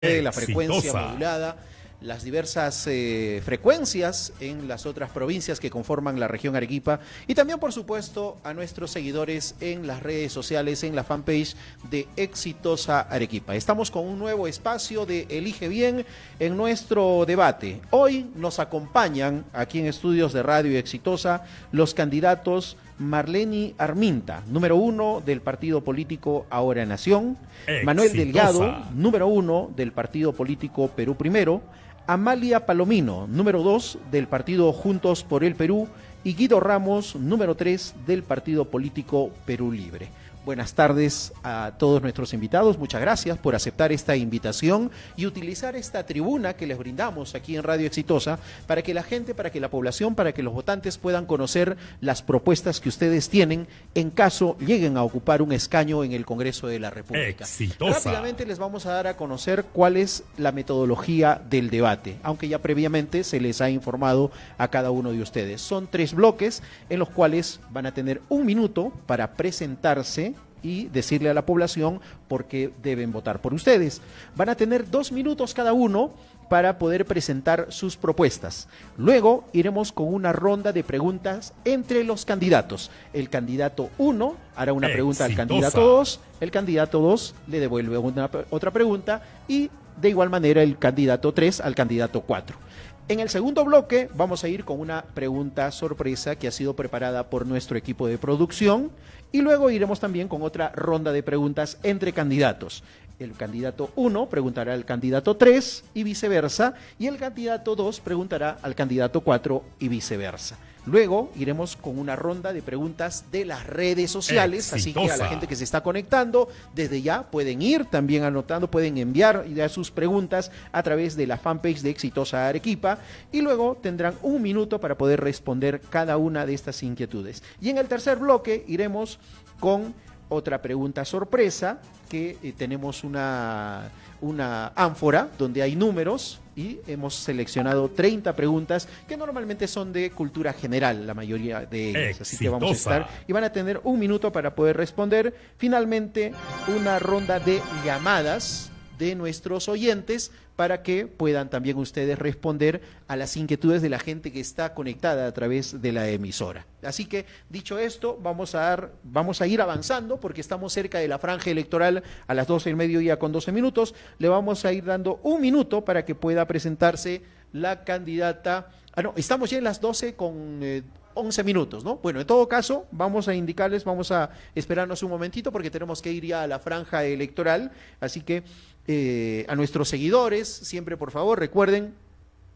La frecuencia modulada, las diversas frecuencias en las otras provincias que conforman la región Arequipa y también, por supuesto, a nuestros seguidores en las redes sociales, en la fanpage de Exitosa Arequipa. Estamos con un nuevo espacio de Elige Bien en nuestro debate. Hoy nos acompañan aquí en Estudios de Radio Exitosa los candidatos Marleni Arminta, número 1 del partido político Ahora Nación, Exitosa. Manuel Delgado, número 1 del partido político Perú Primero, Amalia Palomino, número 2 del partido Juntos por el Perú, y Guido Ramos, número 3 del partido político Perú Libre. Buenas tardes a todos nuestros invitados, muchas gracias por aceptar esta invitación y utilizar esta tribuna que les brindamos aquí en Radio Exitosa para que la gente, para que la población, para que los votantes puedan conocer las propuestas que ustedes tienen en caso lleguen a ocupar un escaño en el Congreso de la República. Exitosa. Rápidamente les vamos a dar a conocer cuál es la metodología del debate, aunque ya previamente se les ha informado a cada uno de ustedes. Son 3 bloques en los cuales van a tener 1 minuto para presentarse y decirle a la población por qué deben votar por ustedes. Van a tener 2 minutos cada uno para poder presentar sus propuestas. Luego iremos con una ronda de preguntas entre los candidatos. El candidato 1 hará una pregunta al candidato 2, el candidato 2 le devuelve otra pregunta y de igual manera el candidato 3 al candidato 4. En el segundo bloque vamos a ir con una pregunta sorpresa que ha sido preparada por nuestro equipo de producción y luego iremos también con otra ronda de preguntas entre candidatos. El candidato 1 preguntará al candidato 3 y viceversa, y el candidato 2 preguntará al candidato 4 y viceversa. Luego iremos con una ronda de preguntas de las redes sociales, Exitosa. Así que a la gente que se está conectando, desde ya pueden ir también anotando, pueden enviar ya sus preguntas a través de la fanpage de Exitosa Arequipa y luego tendrán 1 minuto para poder responder cada una de estas inquietudes. Y en el tercer bloque iremos con otra pregunta sorpresa, que tenemos una ánfora donde hay números y hemos seleccionado 30 preguntas que normalmente son de cultura general, la mayoría de ellas. Exitosa. Así que vamos a estar y van a tener 1 minuto para poder responder. Finalmente, una ronda de llamadas de nuestros oyentes para que puedan también ustedes responder a las inquietudes de la gente que está conectada a través de la emisora. Así que, dicho esto, vamos a ir avanzando porque estamos cerca de la franja electoral a las 12 del mediodía con 12 minutos. Le vamos a ir dando 1 minuto para que pueda presentarse la candidata. Estamos ya en las 12 con 11 minutos, ¿no? Bueno, en todo caso, vamos a indicarles, vamos a esperarnos un momentito porque tenemos que ir ya a la franja electoral, así que a nuestros seguidores, siempre por favor recuerden,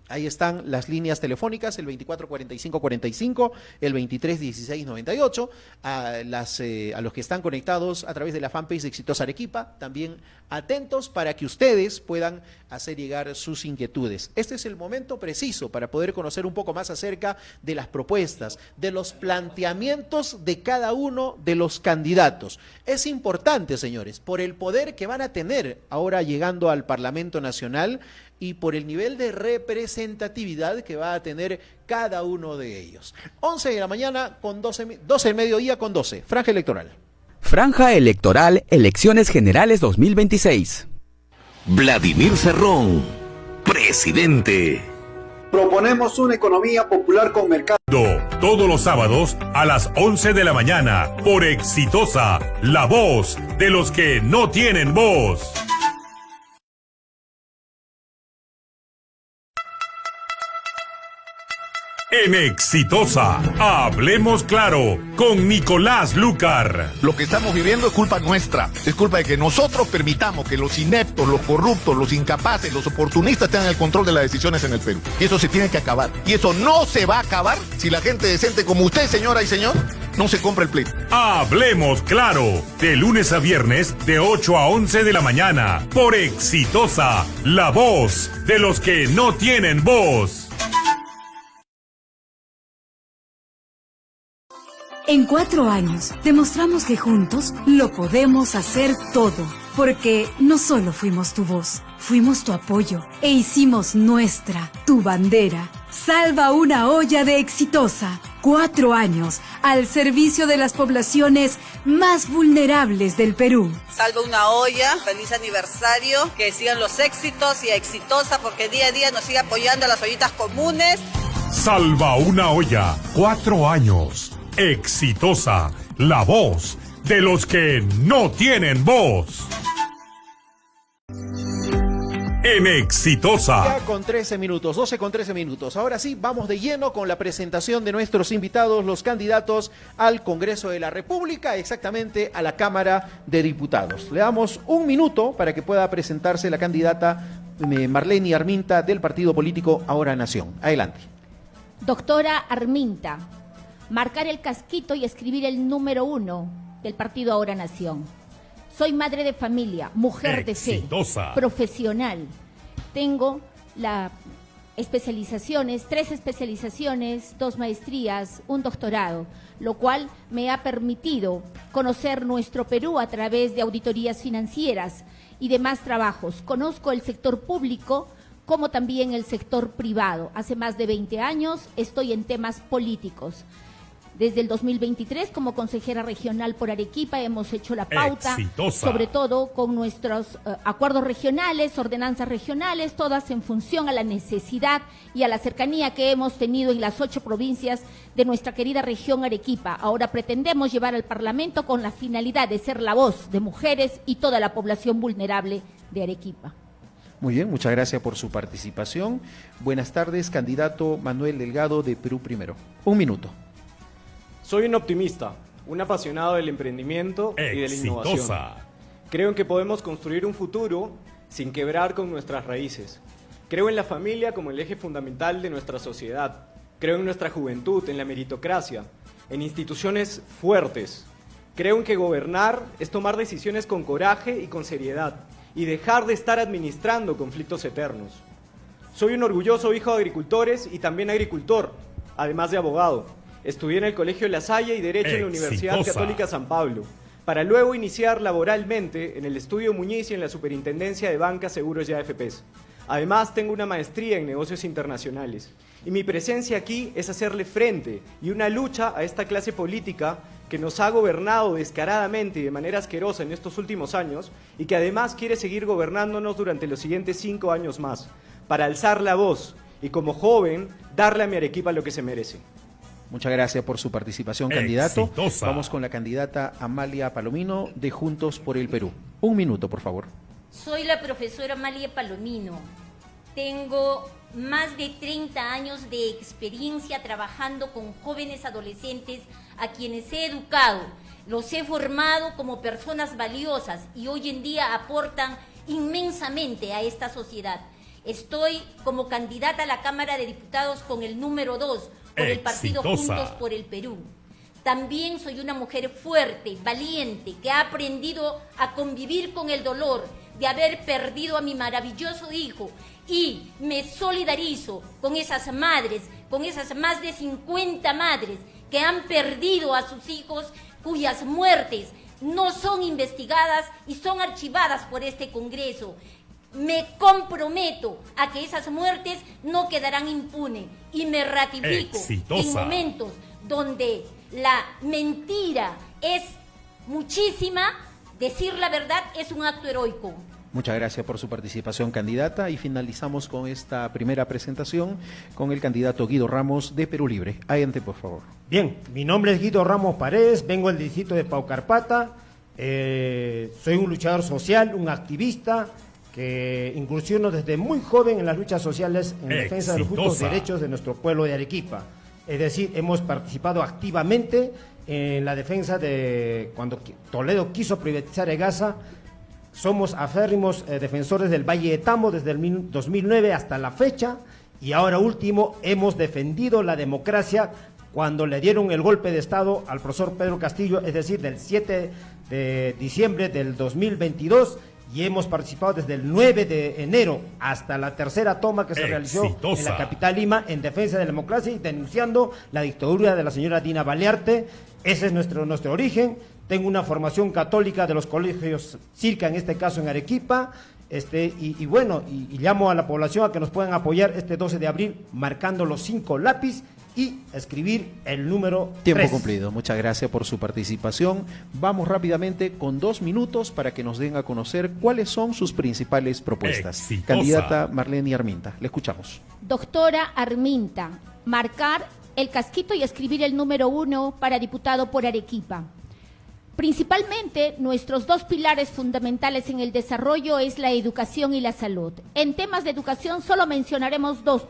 ahí están las líneas telefónicas, el 244545, el 231698, a los que están conectados a través de la fanpage de Exitosa Arequipa, también atentos para que ustedes puedan hacer llegar sus inquietudes. Este es el momento preciso para poder conocer un poco más acerca de las propuestas, de los planteamientos de cada uno de los candidatos. Es importante, señores, por el poder que van a tener ahora llegando al Parlamento Nacional y por el nivel de representatividad que va a tener cada uno de ellos. 11 de la mañana con 12 del mediodía con 12, franja electoral. Franja electoral, elecciones generales 2026. Vladimir Cerrón, presidente. Proponemos una economía popular con mercado. Todos los sábados a las 11 de la mañana por Exitosa, la voz de los que no tienen voz. En Exitosa, hablemos claro con Nicolás Lucar. Lo que estamos viviendo es culpa nuestra, es culpa de que nosotros permitamos que los ineptos, los corruptos, los incapaces, los oportunistas tengan el control de las decisiones en el Perú. Y eso se tiene que acabar. Y eso no se va a acabar si la gente decente como usted, señora y señor, no se compra el pleito. Hablemos claro, de lunes a viernes de 8 a 11 de la mañana por Exitosa, la voz de los que no tienen voz. En 4 años, demostramos que juntos lo podemos hacer todo. Porque no solo fuimos tu voz, fuimos tu apoyo e hicimos nuestra, tu bandera. Salva una olla de Exitosa. 4 años al servicio de las poblaciones más vulnerables del Perú. Salva una olla, feliz aniversario, que sigan los éxitos y exitosa, porque día a día nos sigue apoyando a las ollitas comunes. Salva una olla, 4 años. Exitosa, la voz de los que no tienen voz. En Exitosa. Ya con 13 minutos, 12 con 13 minutos. Ahora sí, vamos de lleno con la presentación de nuestros invitados, los candidatos al Congreso de la República, exactamente a la Cámara de Diputados. Le damos un minuto para que pueda presentarse la candidata Marlene Arminta del partido político Ahora Nación. Adelante. Doctora Arminta, marcar el casquito y escribir el número 1 del partido Ahora Nación. Soy madre de familia, mujer Exitosa. de fe, profesional. Tengo las especializaciones, 3 especializaciones, 2 maestrías, un doctorado, lo cual me ha permitido conocer nuestro Perú a través de auditorías financieras y demás trabajos. Conozco el sector público como también el sector privado. Hace más de 20 años estoy en temas políticos. Desde el 2023, como consejera regional por Arequipa, hemos hecho la pauta, Exitosa. sobre todo con nuestros acuerdos regionales, ordenanzas regionales, todas en función a la necesidad y a la cercanía que hemos tenido en las 8 provincias de nuestra querida región Arequipa. Ahora pretendemos llevar al Parlamento con la finalidad de ser la voz de mujeres y toda la población vulnerable de Arequipa. Muy bien, muchas gracias por su participación. Buenas tardes, candidato Manuel Delgado de Perú Primero. Un minuto. Soy un optimista, un apasionado del emprendimiento y de la innovación. Creo en que podemos construir un futuro sin quebrar con nuestras raíces. Creo en la familia como el eje fundamental de nuestra sociedad. Creo en nuestra juventud, en la meritocracia, en instituciones fuertes. Creo en que gobernar es tomar decisiones con coraje y con seriedad y dejar de estar administrando conflictos eternos. Soy un orgulloso hijo de agricultores y también agricultor, además de abogado. Estudié en el Colegio La Salle y Derecho en la Universidad Católica San Pablo, para luego iniciar laboralmente en el Estudio Muñiz y en la Superintendencia de Banca, Seguros y AFPs. Además, tengo una maestría en negocios internacionales. Y mi presencia aquí es hacerle frente y una lucha a esta clase política que nos ha gobernado descaradamente y de manera asquerosa en estos últimos años y que además quiere seguir gobernándonos durante los siguientes 5 años más, para alzar la voz y como joven darle a mi Arequipa lo que se merece. Muchas gracias por su participación, candidato. Exitosa. Vamos con la candidata Amalia Palomino de Juntos por el Perú. Un minuto, por favor. Soy la profesora Amalia Palomino. Tengo más de 30 años de experiencia trabajando con jóvenes adolescentes a quienes he educado. Los he formado como personas valiosas y hoy en día aportan inmensamente a esta sociedad. Estoy como candidata a la Cámara de Diputados con el número 2 por el partido Juntos por el Perú. También soy una mujer fuerte, valiente, que ha aprendido a convivir con el dolor de haber perdido a mi maravilloso hijo y me solidarizo con esas madres, con esas más de 50 madres que han perdido a sus hijos cuyas muertes no son investigadas y son archivadas por este Congreso. Me comprometo a que esas muertes no quedarán impunes y me ratifico en momentos donde la mentira es muchísima, decir la verdad es un acto heroico. Muchas gracias por su participación, candidata, y finalizamos con esta primera presentación con el candidato Guido Ramos de Perú Libre. Adelante, por favor. Bien, mi nombre es Guido Ramos Paredes, vengo del distrito de Paucarpata, soy un luchador social, un activista, que incursiono desde muy joven en las luchas sociales en defensa de los justos derechos de nuestro pueblo de Arequipa. Es decir, hemos participado activamente en la defensa de cuando Toledo quiso privatizar EGASA. Somos aférrimos defensores del Valle de Tambo desde el 2009 hasta la fecha, y ahora último hemos defendido la democracia cuando le dieron el golpe de Estado al profesor Pedro Castillo, es decir, del 7 de diciembre del 2022, y hemos participado desde el 9 de enero hasta la tercera toma que se realizó en la capital Lima en defensa de la democracia y denunciando la dictadura de la señora Dina Balearte. Ese es nuestro origen. Tengo una formación católica de los colegios Circa, en este caso en Arequipa, y llamo a la población a que nos puedan apoyar este 12 de abril marcando los 5 lápiz y escribir el número Tiempo 3. cumplido. Muchas gracias por su participación. Vamos rápidamente con 2 minutos para que nos den a conocer cuáles son sus principales propuestas. Exitosa. Candidata Marlene Arminta, le escuchamos. Doctora Arminta, marcar el casquito y escribir el número 1 para diputado por Arequipa. Principalmente, nuestros 2 pilares fundamentales en el desarrollo es la educación y la salud. En temas de educación solo mencionaremos dos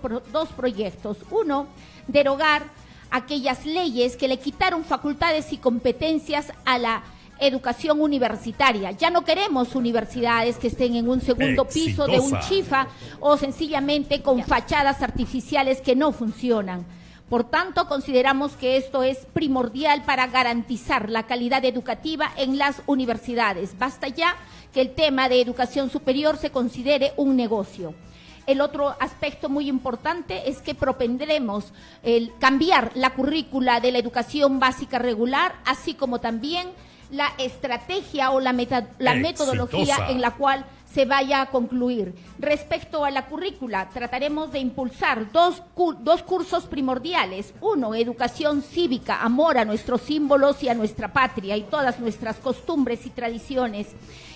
proyectos. Uno, derogar aquellas leyes que le quitaron facultades y competencias a la educación universitaria. Ya no queremos universidades que estén en un segundo piso de un chifa o sencillamente con fachadas artificiales que no funcionan. Por tanto, consideramos que esto es primordial para garantizar la calidad educativa en las universidades. Basta ya que el tema de educación superior se considere un negocio. El otro aspecto muy importante es que propondremos cambiar la currícula de la educación básica regular, así como también la estrategia o la metodología en la cual se vaya a concluir. Respecto a la currícula, trataremos de impulsar dos cursos primordiales. Uno, educación cívica, amor a nuestros símbolos y a nuestra patria y todas nuestras costumbres y tradiciones.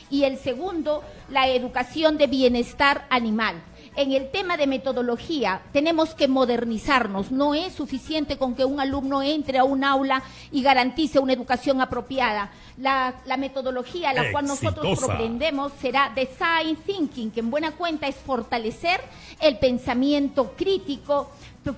Y el segundo, la educación de bienestar animal. En el tema de metodología tenemos que modernizarnos. No es suficiente con que un alumno entre a un aula y garantice una educación apropiada. La metodología a la cual nosotros propondemos será Design Thinking, que en buena cuenta es fortalecer el pensamiento crítico,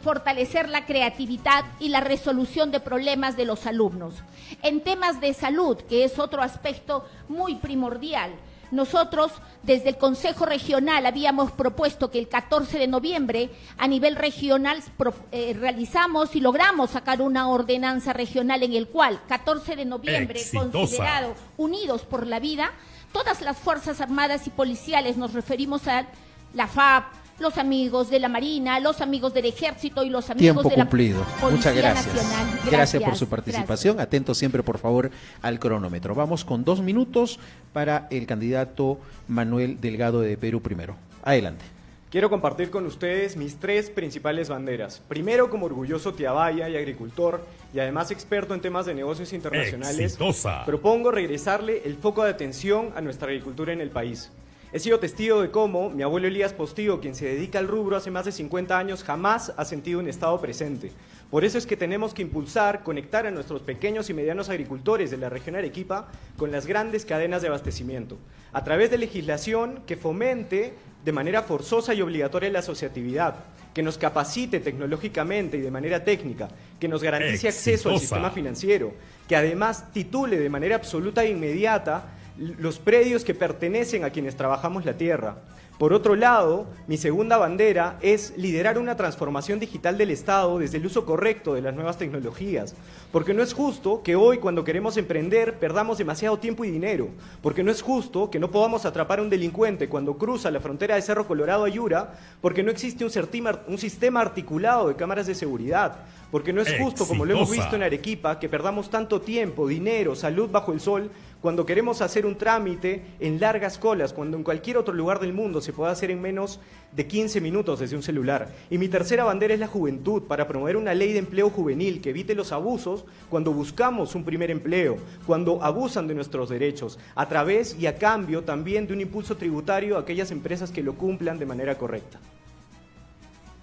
fortalecer la creatividad y la resolución de problemas de los alumnos. En temas de salud, que es otro aspecto muy primordial, nosotros desde el Consejo Regional habíamos propuesto que el 14 de noviembre a nivel regional realizamos y logramos sacar una ordenanza regional en el cual 14 de noviembre, considerado Unidos por la Vida, todas las Fuerzas Armadas y Policiales, nos referimos a la FAP, los amigos de la Marina, los amigos del Ejército y los amigos de la Policía Muchas gracias. Nacional. Gracias por su participación. Atentos siempre, por favor, al cronómetro. Vamos con 2 minutos para el candidato Manuel Delgado de Perú primero. Adelante. Quiero compartir con ustedes mis 3 principales banderas. Primero, como orgulloso tiabaya y agricultor, y además experto en temas de negocios internacionales, propongo regresarle el foco de atención a nuestra agricultura en el país. He sido testigo de cómo mi abuelo Elías Postigo, quien se dedica al rubro hace más de 50 años, jamás ha sentido un Estado presente. Por eso es que tenemos que impulsar, conectar a nuestros pequeños y medianos agricultores de la región Arequipa con las grandes cadenas de abastecimiento, a través de legislación que fomente de manera forzosa y obligatoria la asociatividad, que nos capacite tecnológicamente y de manera técnica, que nos garantice acceso al sistema financiero, que además titule de manera absoluta e inmediata los predios que pertenecen a quienes trabajamos la tierra. Por otro lado, mi segunda bandera es liderar una transformación digital del Estado desde el uso correcto de las nuevas tecnologías, porque no es justo que hoy, cuando queremos emprender, perdamos demasiado tiempo y dinero, porque no es justo que no podamos atrapar a un delincuente cuando cruza la frontera de Cerro Colorado a Yura, porque no existe un sistema articulado de cámaras de seguridad, porque no es justo, como lo hemos visto en Arequipa, que perdamos tanto tiempo, dinero, salud bajo el sol, cuando queremos hacer un trámite en largas colas, cuando en cualquier otro lugar del mundo se puede hacer en menos de 15 minutos desde un celular. Y mi tercera bandera es la juventud, para promover una ley de empleo juvenil que evite los abusos cuando buscamos un primer empleo, cuando abusan de nuestros derechos, a través y a cambio también de un impulso tributario a aquellas empresas que lo cumplan de manera correcta.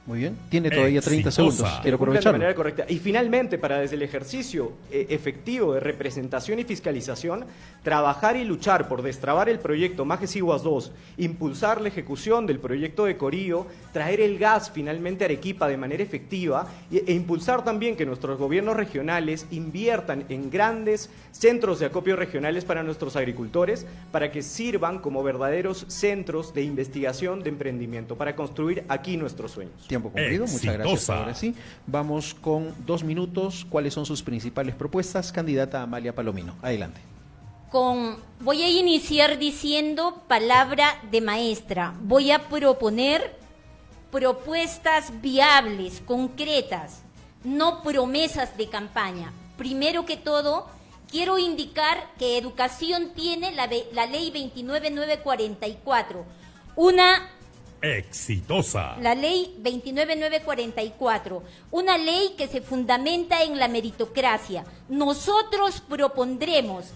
Muy bien, tiene todavía 30 segundos. Quiero aprovecharlo. De manera correcta. Y finalmente, para desde el ejercicio efectivo de representación y fiscalización, trabajar y luchar por destrabar el proyecto Majes Iguas 2, impulsar la ejecución del proyecto de Corío, traer el gas finalmente a Arequipa de manera efectiva e impulsar también que nuestros gobiernos regionales inviertan en grandes centros de acopio regionales para nuestros agricultores, para que sirvan como verdaderos centros de investigación, de emprendimiento, para construir aquí nuestros sueños. Tiempo cumplido, muchas gracias. Ahora sí, vamos con 2 minutos. ¿Cuáles son sus principales propuestas? Candidata Amalia Palomino, adelante. Voy a iniciar diciendo palabra de maestra. Voy a proponer propuestas viables, concretas, no promesas de campaña. Primero que todo, quiero indicar que educación tiene la ley 29944, una Exitosa. La ley 29944, una ley que se fundamenta en la meritocracia. Nosotros propondremos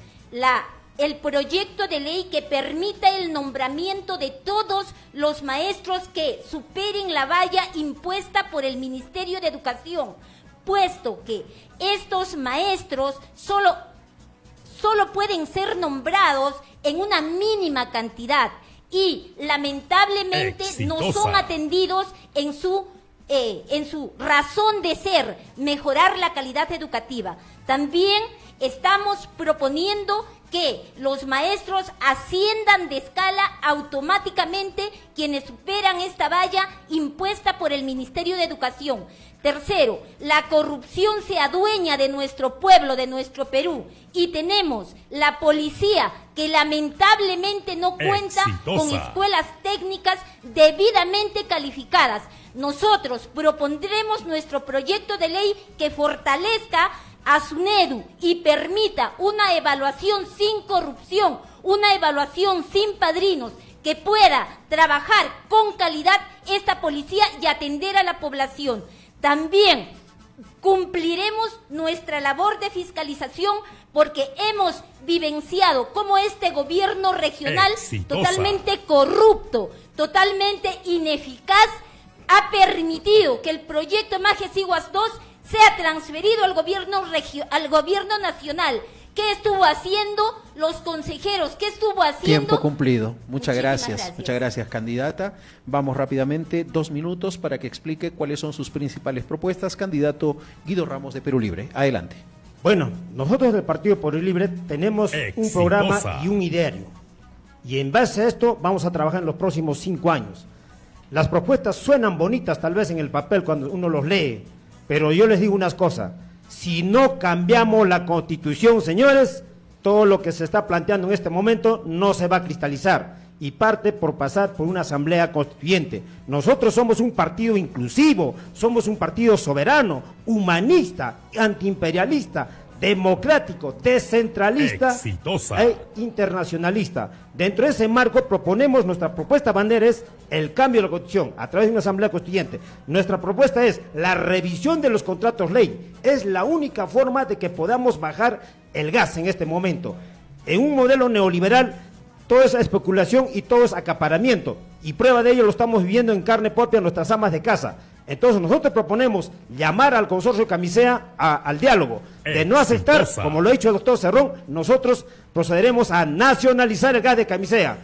el proyecto de ley que permita el nombramiento de todos los maestros que superen la valla impuesta por el Ministerio de Educación, puesto que estos maestros solo pueden ser nombrados en una mínima cantidad y lamentablemente no son atendidos en su razón de ser, mejorar la calidad educativa. También estamos proponiendo que los maestros asciendan de escala automáticamente quienes superan esta valla impuesta por el Ministerio de Educación. Tercero, la corrupción se adueña de nuestro pueblo, de nuestro Perú, y tenemos la policía que lamentablemente no cuenta con escuelas técnicas debidamente calificadas. Nosotros propondremos nuestro proyecto de ley que fortalezca a SUNEDU y permita una evaluación sin corrupción, una evaluación sin padrinos, que pueda trabajar con calidad esta policía y atender a la población. También cumpliremos nuestra labor de fiscalización porque hemos vivenciado cómo este gobierno regional totalmente corrupto, totalmente ineficaz, ha permitido que el proyecto Majesiguas 2 sea transferido al gobierno nacional. ¿Qué estuvo haciendo los consejeros? ¿Qué estuvo haciendo? Tiempo cumplido. Muchas gracias. Muchas gracias, candidata. Vamos rápidamente, 2 minutos para que explique cuáles son sus principales propuestas. Candidato Guido Ramos de Perú Libre. Adelante. Bueno, nosotros del Partido Perú Libre tenemos un programa y un ideario. Y en base a esto vamos a trabajar en los próximos 5 años. Las propuestas suenan bonitas tal vez en el papel cuando uno los lee, pero yo les digo unas cosas. Si no cambiamos la Constitución, señores, todo lo que se está planteando en este momento no se va a cristalizar y parte por pasar por una asamblea constituyente. Nosotros somos un partido inclusivo, somos un partido soberano, humanista, antiimperialista, democrático, descentralista e internacionalista. Dentro de ese marco proponemos, nuestra propuesta bandera es el cambio de la Constitución a través de una asamblea constituyente. Nuestra propuesta es la revisión de los contratos ley. Es la única forma de que podamos bajar el gas en este momento. En un modelo neoliberal, toda esa especulación y todo es acaparamiento. Y prueba de ello lo estamos viviendo en carne propia en nuestras amas de casa. Entonces nosotros proponemos llamar al consorcio Camisea al diálogo. De no aceptar, como lo ha dicho el doctor Cerrón, nosotros procederemos a nacionalizar el gas de Camisea.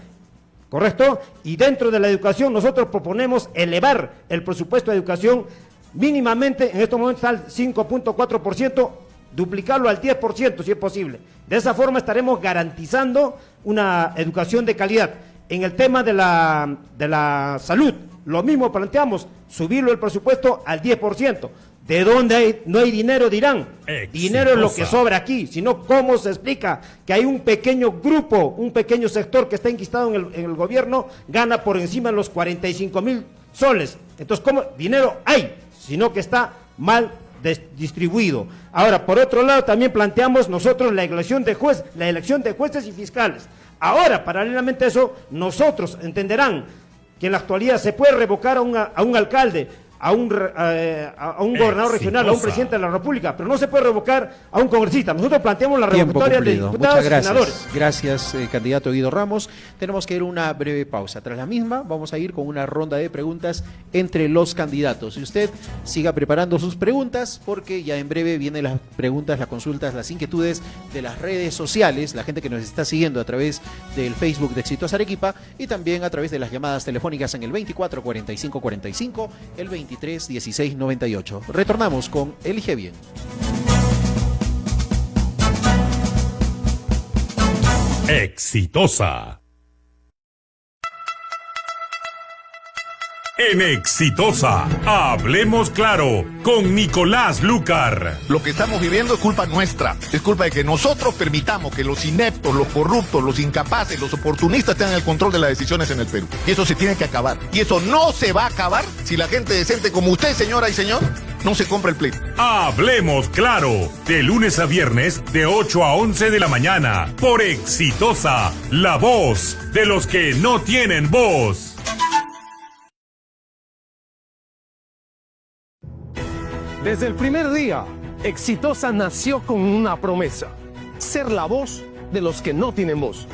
¿Correcto? Y dentro de la educación nosotros proponemos elevar el presupuesto de educación mínimamente, en estos momentos al 5.4%, duplicarlo al 10% si es posible. De esa forma estaremos garantizando una educación de calidad. En el tema de la salud, lo mismo planteamos, subirlo el presupuesto al 10%. ¿De dónde no hay dinero? Dirán. Dinero es lo que sobra aquí, sino cómo se explica que hay un pequeño grupo, un pequeño sector que está enquistado en el gobierno, gana por encima de los 45,000 soles. Entonces, ¿cómo? Dinero hay, sino que está mal distribuido. Ahora, por otro lado, también planteamos nosotros la elección de jueces y fiscales. Ahora, paralelamente a eso, nosotros entenderán que en la actualidad se puede revocar a un alcalde, a un gobernador regional, a un presidente de la República, pero no se puede revocar a un congresista. Nosotros planteamos la revocatoria de diputados y senadores. Gracias, candidato Guido Ramos. Tenemos que ir a una breve pausa. Tras la misma, vamos a ir con una ronda de preguntas entre los candidatos. Y usted siga preparando sus preguntas, porque ya en breve vienen las preguntas, las consultas, las inquietudes de las redes sociales, la gente que nos está siguiendo a través del Facebook de Exitosa Arequipa y también a través de las llamadas telefónicas en el 24 45 45, el 23 16 98. Retornamos con Elige Bien. Exitosa. En Exitosa, hablemos claro con Nicolás Lucar. Lo que estamos viviendo es culpa nuestra. Es culpa de que nosotros permitamos que los ineptos, los corruptos, los incapaces, los oportunistas tengan el control de las decisiones en el Perú. Y eso se tiene que acabar. Y eso no se va a acabar si la gente decente como usted, señora y señor, no se compra el pleito. Hablemos claro, de lunes a viernes de 8 a 11 de la mañana, por Exitosa, la voz de los que no tienen voz. Desde el primer día, Exitosa nació con una promesa: ser la voz de los que no tienen voz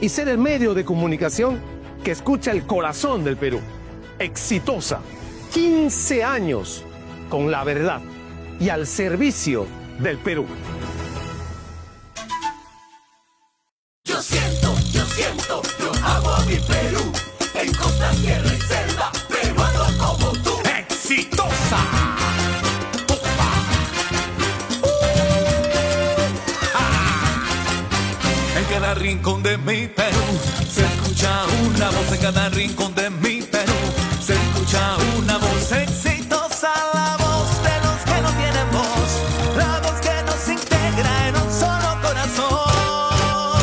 y ser el medio de comunicación que escucha el corazón del Perú. Exitosa, 15 años con la verdad y al servicio del Perú. Yo siento, yo amo a mi Perú. En costa, sierra y selva, peruano como tú. ¡Exitosa! En cada rincón de mi Perú se escucha una voz. En cada rincón de mi Perú se escucha una voz. Exitosa, la voz de los que no tienen voz, la voz que nos integra en un solo corazón.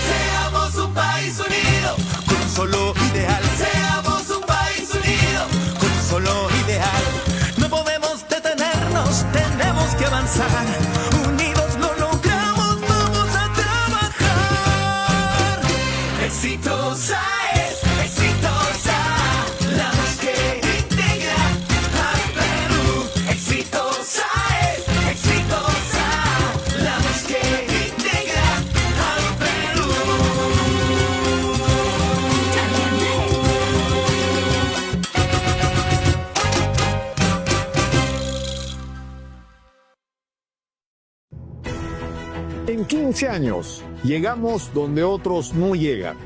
Seamos un país unido con un solo ideal. Seamos un país unido con un solo ideal. No podemos detenernos, tenemos que avanzar. Unidos lo logramos, vamos a trabajar. Exitosa es, exitosa, la voz que integra al Perú. Exitosa es, exitosa, la voz que integra al Perú. En 15 años llegamos donde otros no llegan.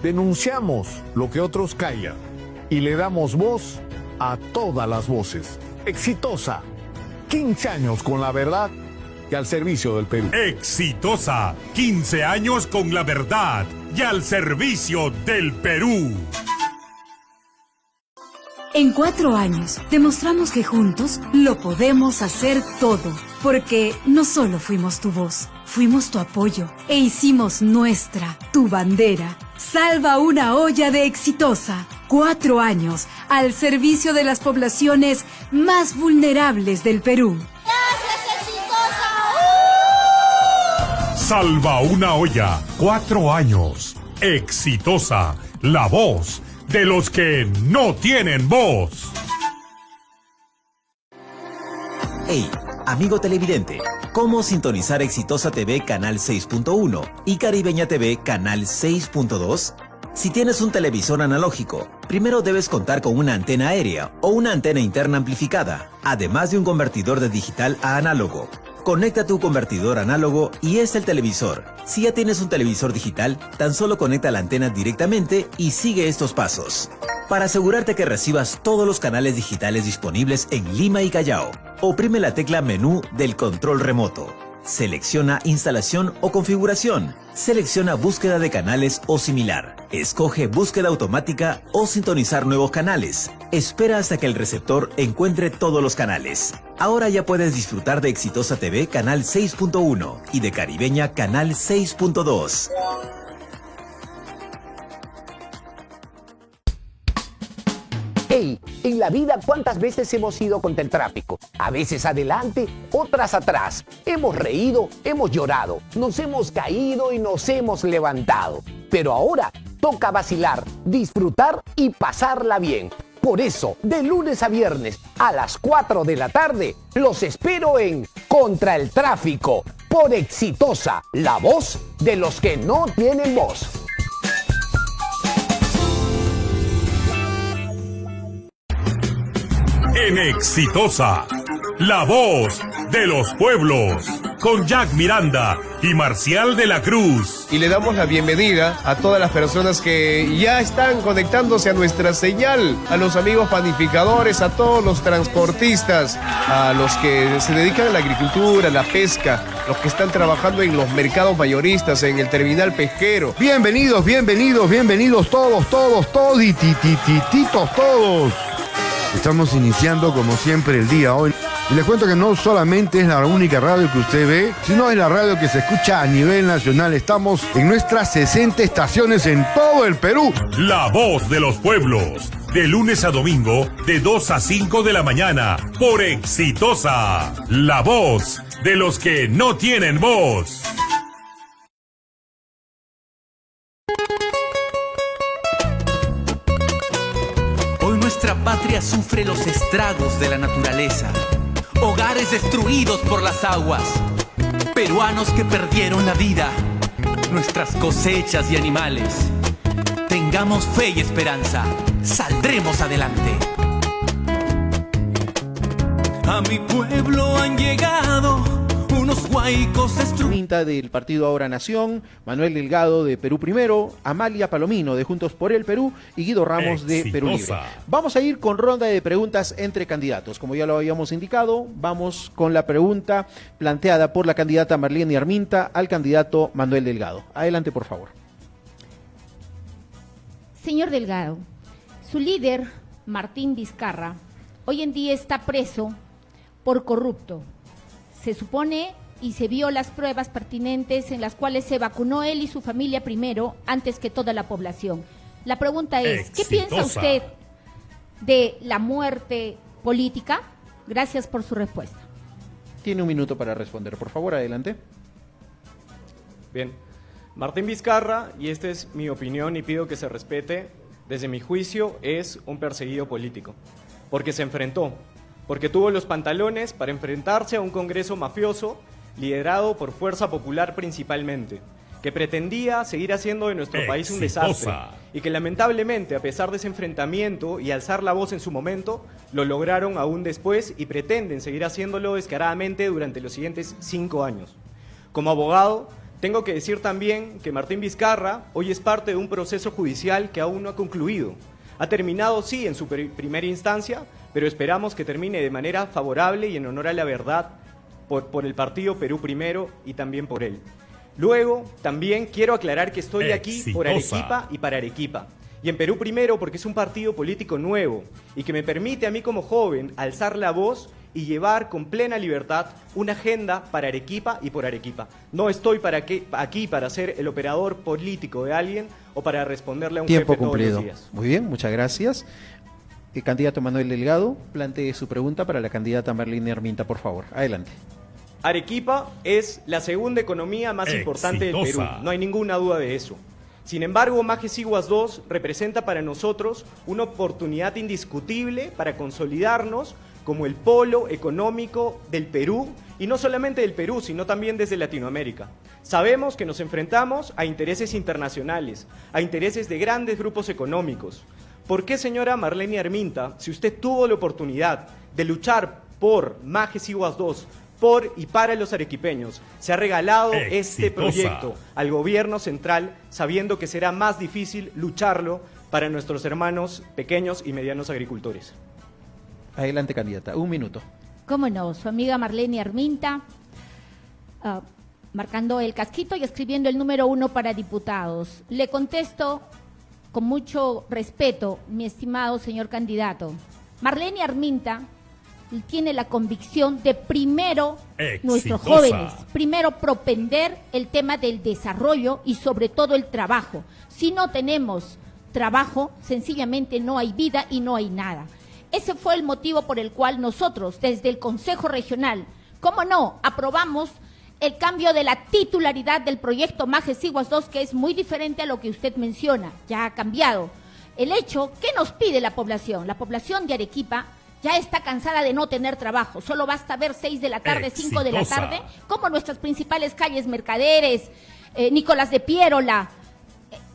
Denunciamos lo que otros callan y le damos voz a todas las voces. Exitosa, 15 años con la verdad y al servicio del Perú. Exitosa, 15 años con la verdad y al servicio del Perú. En 4 años demostramos que juntos lo podemos hacer todo, porque no solo fuimos tu voz, fuimos tu apoyo e hicimos nuestra, tu bandera. Salva una olla de Exitosa. 4 años al servicio de las poblaciones más vulnerables del Perú. Salva una olla, 4 años. Exitosa, la voz de los que no tienen voz. Hey, amigo televidente, ¿cómo sintonizar Exitosa TV Canal 6.1 y Caribeña TV Canal 6.2? Si tienes un televisor analógico, primero debes contar con una antena aérea o una antena interna amplificada, además de un convertidor de digital a análogo. Conecta tu convertidor análogo y es el televisor. Si ya tienes un televisor digital, tan solo conecta la antena directamente y sigue estos pasos. Para asegurarte que recibas todos los canales digitales disponibles en Lima y Callao, oprime la tecla menú del control remoto. Selecciona instalación o configuración. Selecciona búsqueda de canales o similar. Escoge búsqueda automática o sintonizar nuevos canales. Espera hasta que el receptor encuentre todos los canales. Ahora ya puedes disfrutar de Exitosa TV Canal 6.1 y de Caribeña Canal 6.2. Hey, en la vida, ¿cuántas veces hemos ido contra el tráfico? A veces adelante, otras atrás. Hemos reído, hemos llorado, nos hemos caído y nos hemos levantado. Pero ahora toca vacilar, disfrutar y pasarla bien. Por eso, de lunes a viernes a las 4 de la tarde, los espero en Contra el Tráfico, por Exitosa, la voz de los que no tienen voz. En Exitosa, la voz de los pueblos, con Jack Miranda y Marcial de la Cruz. Y le damos la bienvenida a todas las personas que ya están conectándose a nuestra señal, a los amigos panificadores, a todos los transportistas, a los que se dedican a la agricultura, a la pesca, los que están trabajando en los mercados mayoristas, en el terminal pesquero. Bienvenidos, bienvenidos, bienvenidos todos, y titititos todos. Estamos iniciando como siempre el día hoy. Y les cuento que no solamente es la única radio que usted ve, sino es la radio que se escucha a nivel nacional. Estamos en nuestras 60 estaciones en todo el Perú. La voz de los pueblos, de lunes a domingo, de 2 a 5 de la mañana, por Exitosa. La voz de los que no tienen voz. Nuestra patria sufre los estragos de la naturaleza. hogares destruidos por las aguas, peruanos que perdieron la vida, nuestras cosechas y animales. Tengamos fe y esperanza, saldremos adelante. A mi pueblo han llegado unos huaicos destruidos. Del partido Ahora Nación, Manuel Delgado de Perú Primero, Amalia Palomino de Juntos por el Perú y Guido Ramos de Perú Libre. Vamos a ir con ronda de preguntas entre candidatos. Como ya lo habíamos indicado, vamos con la pregunta planteada por la candidata Marlene Arminta al candidato Manuel Delgado. Adelante, por favor. Señor Delgado, su líder, Martín Vizcarra, hoy en día está preso por corrupto. Se supone y se vio las pruebas pertinentes en las cuales se vacunó él y su familia primero, antes que toda la población. La pregunta es, ¿qué piensa usted de la muerte política? Gracias por su respuesta. Tiene un minuto para responder, por favor, adelante. Bien, Martín Vizcarra, y esta es mi opinión y pido que se respete, desde mi juicio es un perseguido político, porque se enfrentó, porque tuvo los pantalones para enfrentarse a un Congreso mafioso liderado por Fuerza Popular principalmente, que pretendía seguir haciendo de nuestro país un desastre y que lamentablemente, a pesar de ese enfrentamiento y alzar la voz en su momento, lo lograron aún después y pretenden seguir haciéndolo descaradamente durante los siguientes 5 años. Como abogado, tengo que decir también que Martín Vizcarra hoy es parte de un proceso judicial que aún no ha concluido. Ha terminado, sí, en su primera instancia, pero esperamos que termine de manera favorable y en honor a la verdad por el partido Perú Primero y también por él. Luego, también quiero aclarar que estoy aquí por Arequipa y para Arequipa. Y en Perú Primero porque es un partido político nuevo y que me permite a mí como joven alzar la voz y llevar con plena libertad una agenda para Arequipa y por Arequipa. No estoy aquí para ser el operador político de alguien o para responderle a un Tiempo jefe cumplido. todos los días. Muy bien, muchas gracias. El candidato Manuel Delgado, plantee su pregunta para la candidata Marlene Arminta, por favor. Adelante. Arequipa es la segunda economía más importante del Perú, no hay ninguna duda de eso. Sin embargo, Majes Iguas 2 representa para nosotros una oportunidad indiscutible para consolidarnos como el polo económico del Perú, y no solamente del Perú, sino también desde Latinoamérica. Sabemos que nos enfrentamos a intereses internacionales, a intereses de grandes grupos económicos. ¿Por qué, señora Marlene Arminta, si usted tuvo la oportunidad de luchar por Majes Iguas 2, por y para los arequipeños, se ha regalado este proyecto al gobierno central, sabiendo que será más difícil lucharlo para nuestros hermanos pequeños y medianos agricultores? Adelante, candidata. Un minuto. Cómo no, su amiga Marlene Arminta, marcando el casquito y escribiendo el número 1 para diputados. Le contesto con mucho respeto, mi estimado señor candidato. Marlene Arminta tiene la convicción de primero nuestros jóvenes, primero propender el tema del desarrollo y sobre todo el trabajo. Si no tenemos trabajo, sencillamente no hay vida y no hay nada. Ese fue el motivo por el cual nosotros, desde el Consejo Regional, cómo no, aprobamos el cambio de la titularidad del proyecto Majes Iguas 2, que es muy diferente a lo que usted menciona, ya ha cambiado. El hecho, ¿qué nos pide la población? La población de Arequipa ya está cansada de no tener trabajo, solo basta ver 6 de la tarde, 5 de la tarde, como nuestras principales calles, Mercaderes, Nicolás de Piérola,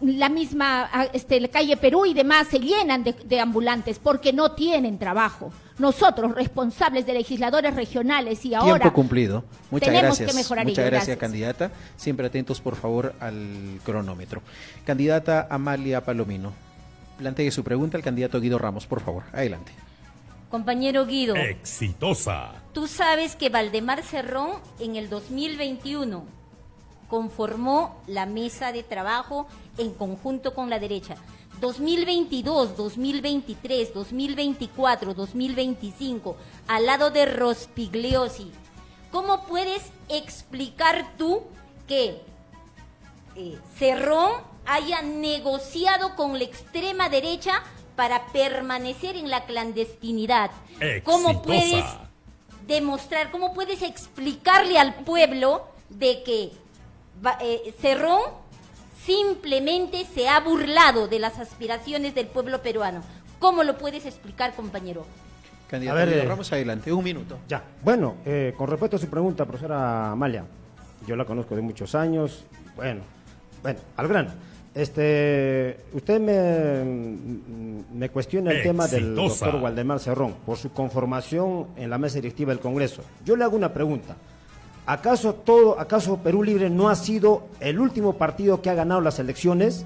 la misma la calle Perú y demás se llenan de ambulantes porque no tienen trabajo. Nosotros, responsables de legisladores regionales y ahora... Tiempo cumplido. Muchas tenemos gracias. Que mejorar Muchas ello. gracias, candidata. Siempre atentos, por favor, al cronómetro. Candidata Amalia Palomino, plantee su pregunta al candidato Guido Ramos, por favor. Adelante. Compañero Guido. Exitosa. Tú sabes que Valdemar Cerrón en el 2021 conformó la mesa de trabajo en conjunto con la derecha. 2022, 2023, 2024, 2025, al lado de Rospigliosi. ¿Cómo puedes explicar tú que Cerrón haya negociado con la extrema derecha para permanecer en la clandestinidad? ¿Cómo puedes demostrar, cómo puedes explicarle al pueblo de que Cerrón simplemente se ha burlado de las aspiraciones del pueblo peruano? ¿Cómo lo puedes explicar, compañero? Candidato Guido Ramos, adelante, 1 minuto. Ya, bueno, con respecto a su pregunta, profesora Amalia, yo la conozco de muchos años, bueno, al grano. Usted me cuestiona el tema del doctor Waldemar Cerrón por su conformación en la mesa directiva del Congreso. Yo le hago una pregunta. ¿Acaso Perú Libre no ha sido el último partido que ha ganado las elecciones?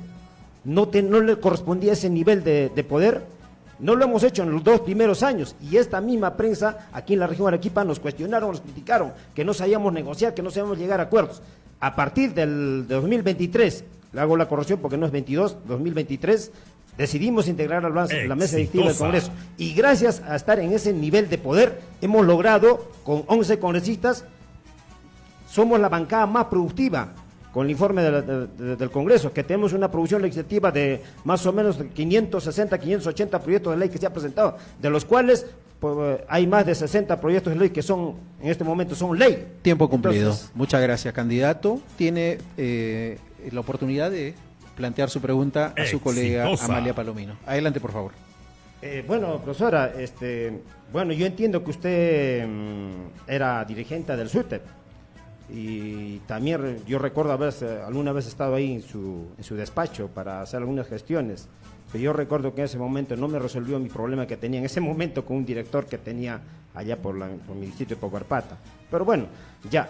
¿No le correspondía ese nivel de poder? No lo hemos hecho en los 2 primeros años, y esta misma prensa aquí en la región Arequipa nos cuestionaron, nos criticaron, que no sabíamos negociar, que no sabíamos llegar a acuerdos. A partir del 2023, le hago la corrección porque no es 22, 2023, decidimos integrar la mesa directiva del Congreso, y gracias a estar en ese nivel de poder, hemos logrado, con 11 congresistas, somos la bancada más productiva, con el informe del Congreso, que tenemos una producción legislativa de más o menos 560, 580 proyectos de ley que se han presentado, de los cuales hay más de 60 proyectos de ley que en este momento son ley. Tiempo cumplido. Entonces, muchas gracias, candidato. Tiene la oportunidad de plantear su pregunta a su colega Amalia Palomino. Adelante, por favor. Bueno, profesora, yo entiendo que usted era dirigente del SUTEP. Y también yo recuerdo alguna vez estado ahí en su despacho para hacer algunas gestiones, pero yo recuerdo que en ese momento no me resolvió mi problema que tenía en ese momento con un director que tenía allá por mi distrito de Paucarpata. Pero bueno, ya,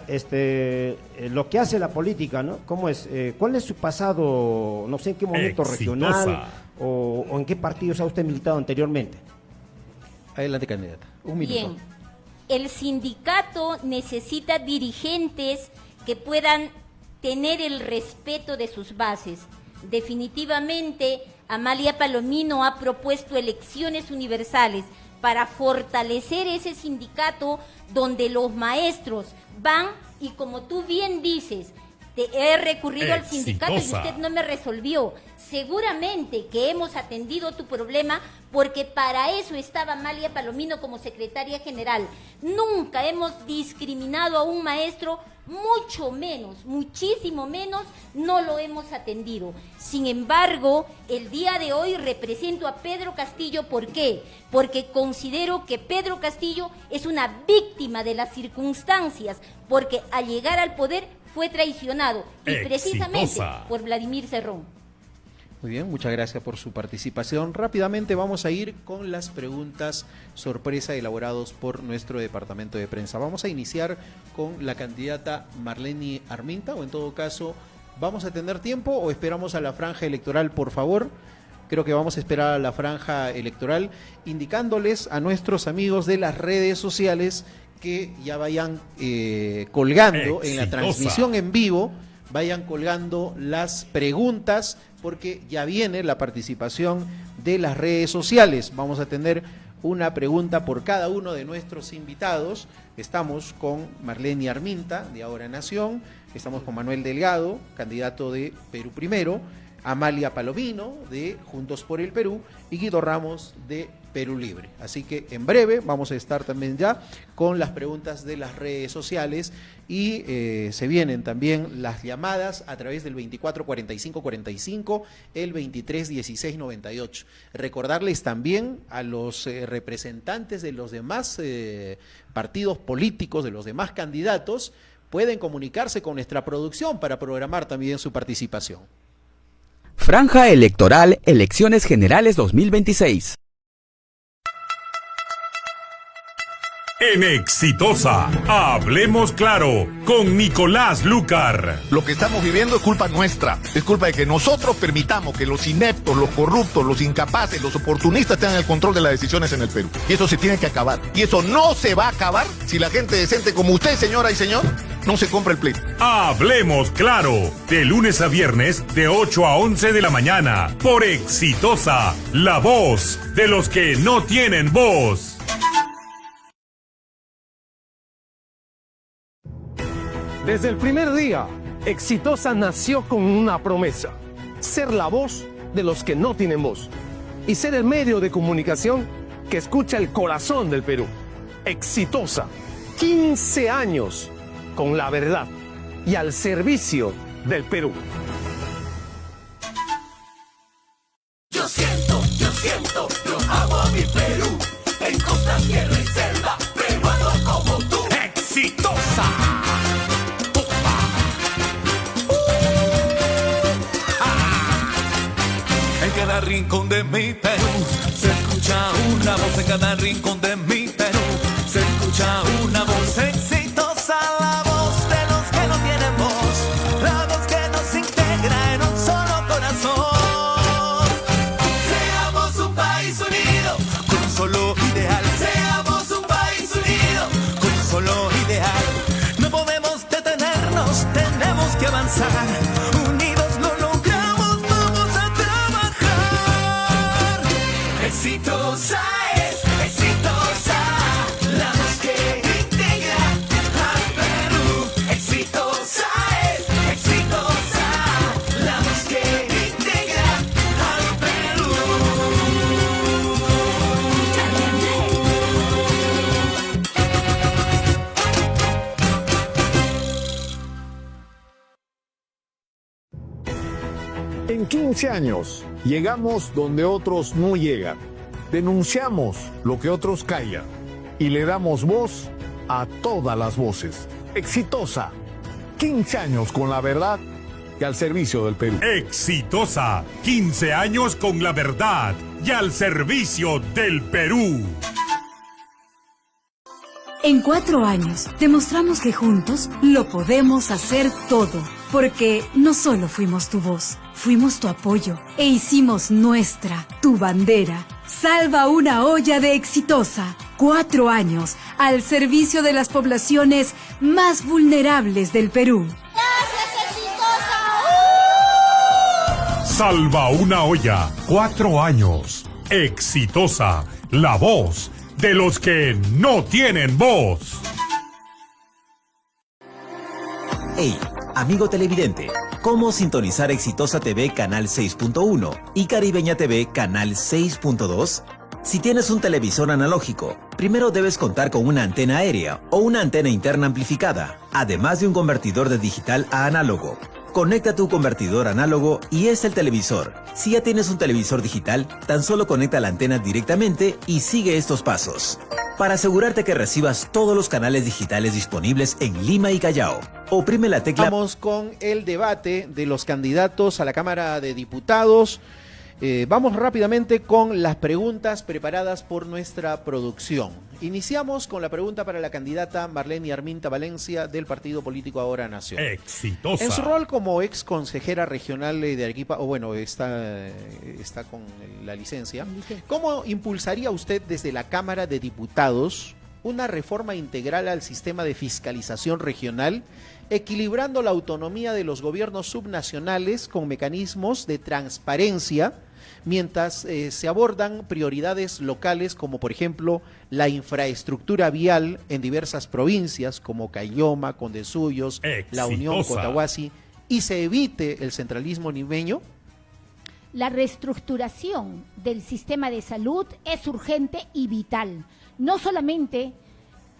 lo que hace la política, ¿no? ¿Cómo es? ¿Cuál es su pasado, no sé en qué momento regional o en qué partidos ha usted militado anteriormente? Adelante, candidata. 1 minuto. Bien. El sindicato necesita dirigentes que puedan tener el respeto de sus bases. Definitivamente, Amalia Palomino ha propuesto elecciones universales para fortalecer ese sindicato donde los maestros van y, como tú bien dices, he recurrido al sindicato y usted no me resolvió. Seguramente que hemos atendido tu problema porque para eso estaba Amalia Palomino como secretaria general. Nunca hemos discriminado a un maestro, mucho menos, muchísimo menos, no lo hemos atendido. Sin embargo, el día de hoy represento a Pedro Castillo. ¿Por qué? Porque considero que Pedro Castillo es una víctima de las circunstancias, porque al llegar al poder fue traicionado, y precisamente por Vladimir Cerrón. Muy bien, muchas gracias por su participación. Rápidamente vamos a ir con las preguntas sorpresa elaborados por nuestro departamento de prensa. Vamos a iniciar con la candidata Marlene Arminta, o en todo caso, ¿vamos a tener tiempo o esperamos a la franja electoral, por favor? Creo que vamos a esperar a la franja electoral, indicándoles a nuestros amigos de las redes sociales que ya vayan colgando en la transmisión en vivo, vayan colgando las preguntas, porque ya viene la participación de las redes sociales. Vamos a tener una pregunta por cada uno de nuestros invitados. Estamos con Marlene Arminta, de Ahora Nación, estamos con Manuel Delgado, candidato de Perú Primero, Amalia Palomino, de Juntos por el Perú, y Guido Ramos, de Perú Libre. Así que en breve vamos a estar también ya con las preguntas de las redes sociales, y se vienen también las llamadas a través del 244545, el 231698. Recordarles también a los representantes de los demás partidos políticos, de los demás candidatos, pueden comunicarse con nuestra producción para programar también su participación. Franja Electoral Elecciones Generales 2026. En Exitosa, hablemos claro con Nicolás Lucar. Lo que estamos viviendo es culpa nuestra. Es culpa de que nosotros permitamos que los ineptos, los corruptos, los incapaces, los oportunistas tengan el control de las decisiones en el Perú. Y eso se tiene que acabar. Y eso no se va a acabar si la gente decente como usted, señora y señor, no se compra el pleito. Hablemos claro, de lunes a viernes de 8 a 11 de la mañana, por Exitosa, la voz de los que no tienen voz. Desde el primer día, Exitosa nació con una promesa: ser la voz de los que no tienen voz y ser el medio de comunicación que escucha el corazón del Perú. Exitosa, 15 años con la verdad y al servicio del Perú. Yo siento, yo amo a mi Perú, en costa, tierra de mi Perú. Se escucha una voz en cada rincón de mi Perú. Se escucha una voz exitosa, la voz de los que no tienen voz, la voz que nos integra en un solo corazón. Seamos un país unido con un solo ideal. Seamos un país unido con un solo ideal. No podemos detenernos, tenemos que avanzar. Unidos lo logramos, vamos a trabajar. Exitosa es, exitosa. La voz que integra al Perú. Exitosa es, exitosa. La voz que integra al Perú. En 15 años llegamos donde otros no llegan. Denunciamos lo que otros callan y le damos voz a todas las voces. Exitosa. 15 años con la verdad y al servicio del Perú. Exitosa. 15 años con la verdad y al servicio del Perú. En 4 años demostramos que juntos lo podemos hacer todo, porque no solo fuimos tu voz, fuimos tu apoyo e hicimos nuestra, tu bandera. Salva una olla de Exitosa. 4 años al servicio de las poblaciones más vulnerables del Perú. Salva una olla. 4 años. Exitosa. La voz de los que no tienen voz. Hey, amigo televidente, ¿cómo sintonizar Exitosa TV Canal 6.1 y Caribeña TV Canal 6.2? Si tienes un televisor analógico, primero debes contar con una antena aérea o una antena interna amplificada, además de un convertidor de digital a análogo. Conecta tu convertidor análogo y es el televisor. Si ya tienes un televisor digital, tan solo conecta la antena directamente y sigue estos pasos. Para asegurarte que recibas todos los canales digitales disponibles en Lima y Callao, oprime la tecla. Vamos con el debate de los candidatos a la Cámara de Diputados. Vamos rápidamente con las preguntas preparadas por nuestra producción. Iniciamos con la pregunta para la candidata Marlene Arminta Valencia del partido político Ahora Nación. Exitosa. En su rol como ex consejera regional de Arequipa, o bueno, está con la licencia, ¿cómo impulsaría usted desde la Cámara de Diputados una reforma integral al sistema de fiscalización regional, equilibrando la autonomía de los gobiernos subnacionales con mecanismos de transparencia, mientras se abordan prioridades locales como por ejemplo la infraestructura vial en diversas provincias como Caylloma, Condesuyos, La Unión, Cotahuasi, y se evite el centralismo limeño? La reestructuración del sistema de salud es urgente y vital, no solamente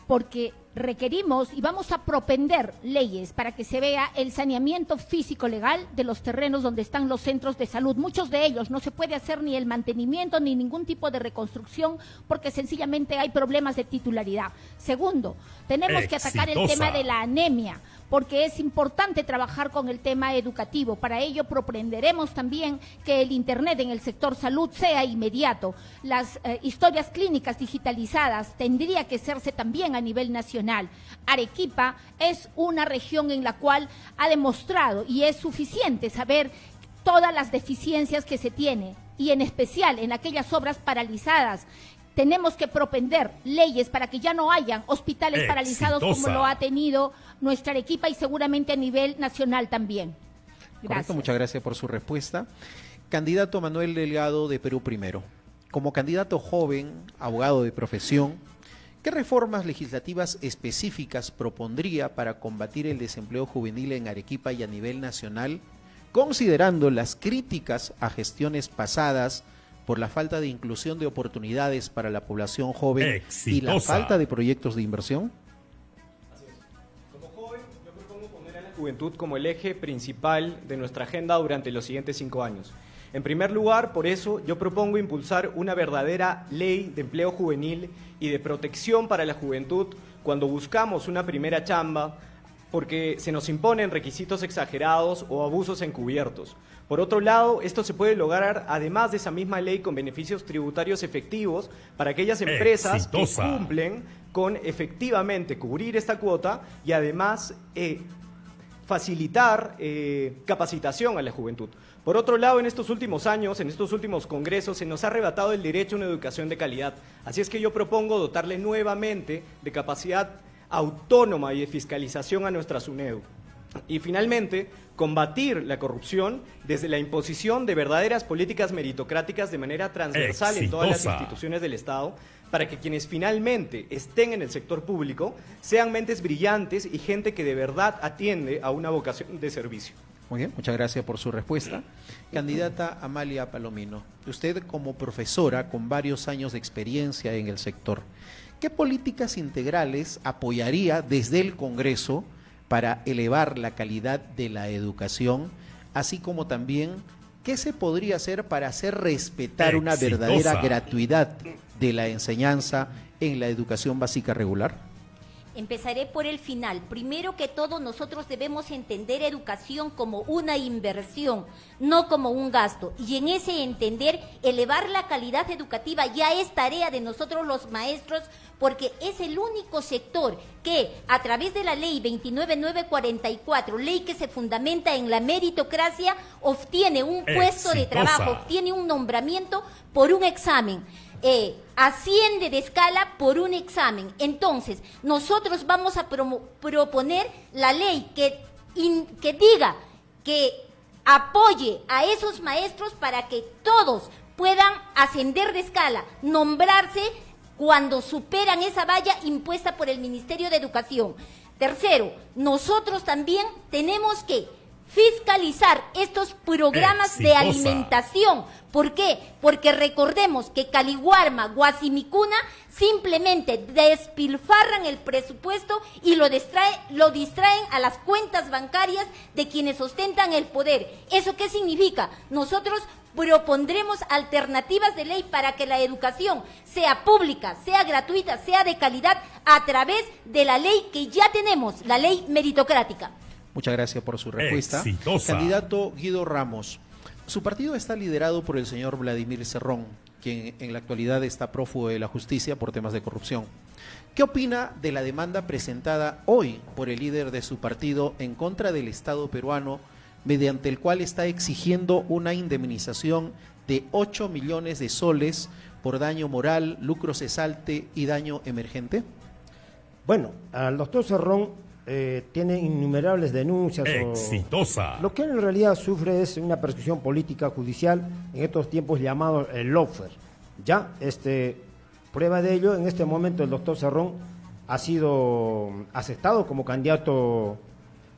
porque requerimos y vamos a propender leyes para que se vea el saneamiento físico legal de los terrenos donde están los centros de salud. Muchos de ellos no se puede hacer ni el mantenimiento ni ningún tipo de reconstrucción porque sencillamente hay problemas de titularidad. Segundo, tenemos que atacar el tema de la anemia, porque es importante trabajar con el tema educativo. Para ello proprenderemos también que el Internet en el sector salud sea inmediato. Las historias clínicas digitalizadas tendría que hacerse también a nivel nacional. Arequipa es una región en la cual ha demostrado y es suficiente saber todas las deficiencias que se tiene y en especial en aquellas obras paralizadas. Tenemos que propender leyes para que ya no hayan hospitales paralizados como lo ha tenido nuestra Arequipa y seguramente a nivel nacional también. Gracias. Correcto, muchas gracias por su respuesta. Candidato Manuel Delgado de Perú Primero. Como candidato joven, abogado de profesión, ¿qué reformas legislativas específicas propondría para combatir el desempleo juvenil en Arequipa y a nivel nacional, considerando las críticas a gestiones pasadas por la falta de inclusión de oportunidades para la población joven y la falta de proyectos de inversión? Como joven, yo propongo poner a la juventud como el eje principal de nuestra agenda durante los siguientes 5 años. En primer lugar, por eso, yo propongo impulsar una verdadera ley de empleo juvenil y de protección para la juventud cuando buscamos una primera chamba, porque se nos imponen requisitos exagerados o abusos encubiertos. Por otro lado, esto se puede lograr además de esa misma ley con beneficios tributarios efectivos para aquellas empresas que cumplen con efectivamente cubrir esta cuota y además facilitar capacitación a la juventud. Por otro lado, en estos últimos años, en estos últimos congresos, se nos ha arrebatado el derecho a una educación de calidad. Así es que yo propongo dotarle nuevamente de capacidad autónoma y de fiscalización a nuestra SUNEDU. Y finalmente, combatir la corrupción desde la imposición de verdaderas políticas meritocráticas de manera transversal en todas las instituciones del Estado, para que quienes finalmente estén en el sector público sean mentes brillantes y gente que de verdad atiende a una vocación de servicio. Muy bien, muchas gracias por su respuesta. Candidata Amalia Palomino, usted como profesora con varios años de experiencia en el sector, ¿qué políticas integrales apoyaría desde el Congreso para elevar la calidad de la educación, así como también qué se podría hacer para hacer respetar una verdadera gratuidad de la enseñanza en la educación básica regular? Empezaré por el final. Primero que todo, nosotros debemos entender educación como una inversión, no como un gasto. Y en ese entender, elevar la calidad educativa ya es tarea de nosotros los maestros, porque es el único sector que, a través de la ley 29944, ley que se fundamenta en la meritocracia, obtiene un puesto de trabajo, obtiene un nombramiento por un examen. Asciende de escala por un examen. Entonces, nosotros vamos a proponer la ley que diga, que apoye a esos maestros para que todos puedan ascender de escala, nombrarse cuando superan esa valla impuesta por el Ministerio de Educación. Tercero, nosotros también tenemos que fiscalizar estos programas de alimentación. ¿Por qué? Porque recordemos que Caliwarma, Guasimicuna simplemente despilfarran el presupuesto y lo distraen a las cuentas bancarias de quienes ostentan el poder. ¿Eso qué significa? Nosotros propondremos alternativas de ley para que la educación sea pública, sea gratuita, sea de calidad a través de la ley que ya tenemos, la ley meritocrática. Muchas gracias por su respuesta. Candidato Guido Ramos, su partido está liderado por el señor Vladimir Cerrón, quien en la actualidad está prófugo de la justicia por temas de corrupción. ¿Qué opina de la demanda presentada hoy por el líder de su partido en contra del Estado peruano, mediante el cual está exigiendo una indemnización de 8 millones de soles por daño moral, lucro cesante y daño emergente? Bueno, al doctor Cerrón tiene innumerables denuncias. Lo que él en realidad sufre es una persecución política judicial en estos tiempos llamado el lawfare. Ya, prueba de ello, en este momento el doctor Cerrón ha sido aceptado como candidato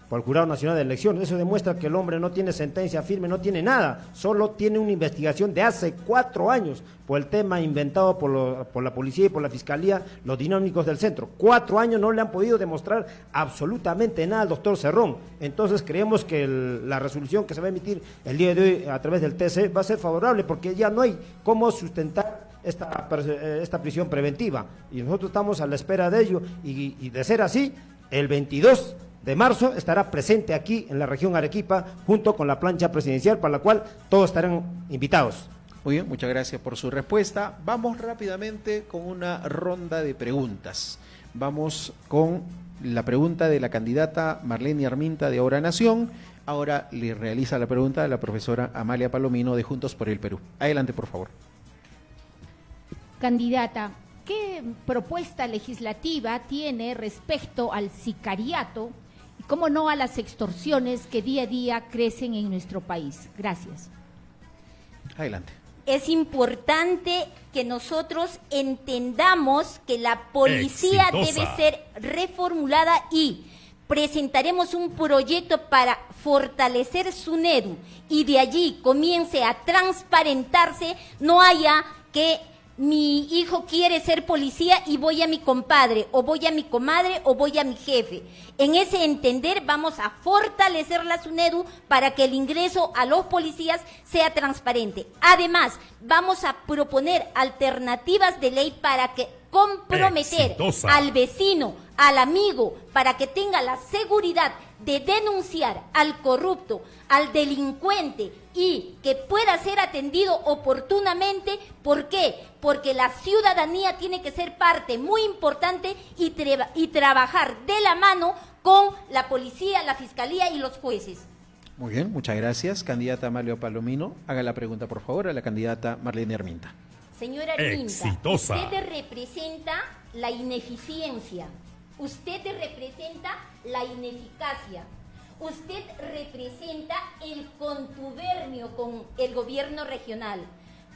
por el Jurado Nacional de Elecciones. Eso demuestra que el hombre no tiene sentencia firme, no tiene nada, solo tiene una investigación de hace 4 años por el tema inventado por la policía y por la fiscalía, los dinámicos del centro. 4 años no le han podido demostrar absolutamente nada al doctor Cerrón. Entonces creemos que la resolución que se va a emitir el día de hoy a través del TC va a ser favorable, porque ya no hay cómo sustentar esta prisión preventiva, y nosotros estamos a la espera de ello, y de ser así, el 22 de marzo estará presente aquí en la región Arequipa junto con la plancha presidencial, para la cual todos estarán invitados. Muy bien, muchas gracias por su respuesta. Vamos rápidamente con una ronda de preguntas. Vamos con la pregunta de la candidata Marlene Arminta de Ahora Nación. Ahora le realiza la pregunta de la profesora Amalia Palomino de Juntos por el Perú. Adelante, por favor. Candidata, ¿qué propuesta legislativa tiene respecto al sicariato y, cómo no, a las extorsiones que día a día crecen en nuestro país? Gracias. Adelante. Es importante que nosotros entendamos que la policía debe ser reformulada, y presentaremos un proyecto para fortalecer SUNEDU, y de allí comience a transparentarse, no haya que mi hijo quiere ser policía y voy a mi compadre, o voy a mi comadre, o voy a mi jefe. En ese entender vamos a fortalecer la SUNEDU para que el ingreso a los policías sea transparente. Además, vamos a proponer alternativas de ley para que comprometer al vecino, al amigo, para que tenga la seguridad de denunciar al corrupto, al delincuente y que pueda ser atendido oportunamente. ¿Por qué? Porque la ciudadanía tiene que ser parte muy importante y trabajar de la mano con la policía, la fiscalía y los jueces. Muy bien, muchas gracias. Candidata Amalia Palomino, haga la pregunta por favor a la candidata Marlene Arminta. Señora Arminta, Exitosa. usted representa la ineficiencia, usted representa la ineficacia, usted representa el contubernio con el gobierno regional.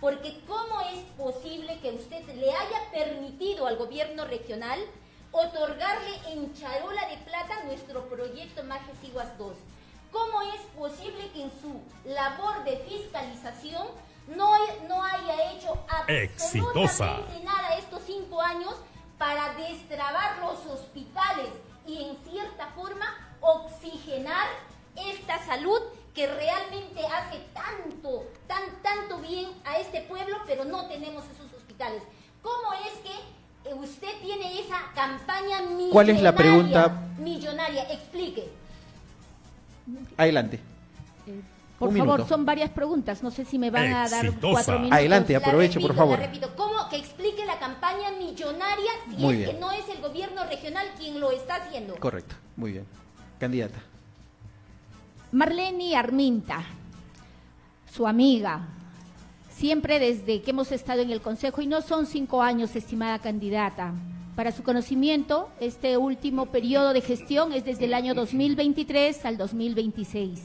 Porque ¿cómo es posible que usted le haya permitido al gobierno regional otorgarle en charola de plata nuestro proyecto Majes Iguas 2? ¿Cómo es posible que en su labor de fiscalización no haya hecho absolutamente nada estos 5 años para destrabar los hospitales y en cierta forma oxigenar esta salud que realmente hace tanto bien a este pueblo, pero no tenemos esos hospitales? ¿Cómo es que usted tiene esa campaña millonaria? ¿Cuál es la pregunta? Millonaria, explique. Adelante. Por Un favor, minuto. son varias preguntas. No sé si me van a dar 4 minutos. Adelante, aproveche, por favor. La repito, ¿cómo que explique la campaña millonaria si Muy es bien. que no es el gobierno regional quien lo está haciendo? Correcto, muy bien. Candidata. Marlene Arminta, su amiga, siempre desde que hemos estado en el Consejo, y no son 5 años, estimada candidata. Para su conocimiento, este último periodo de gestión es desde el año 2023 al 2026.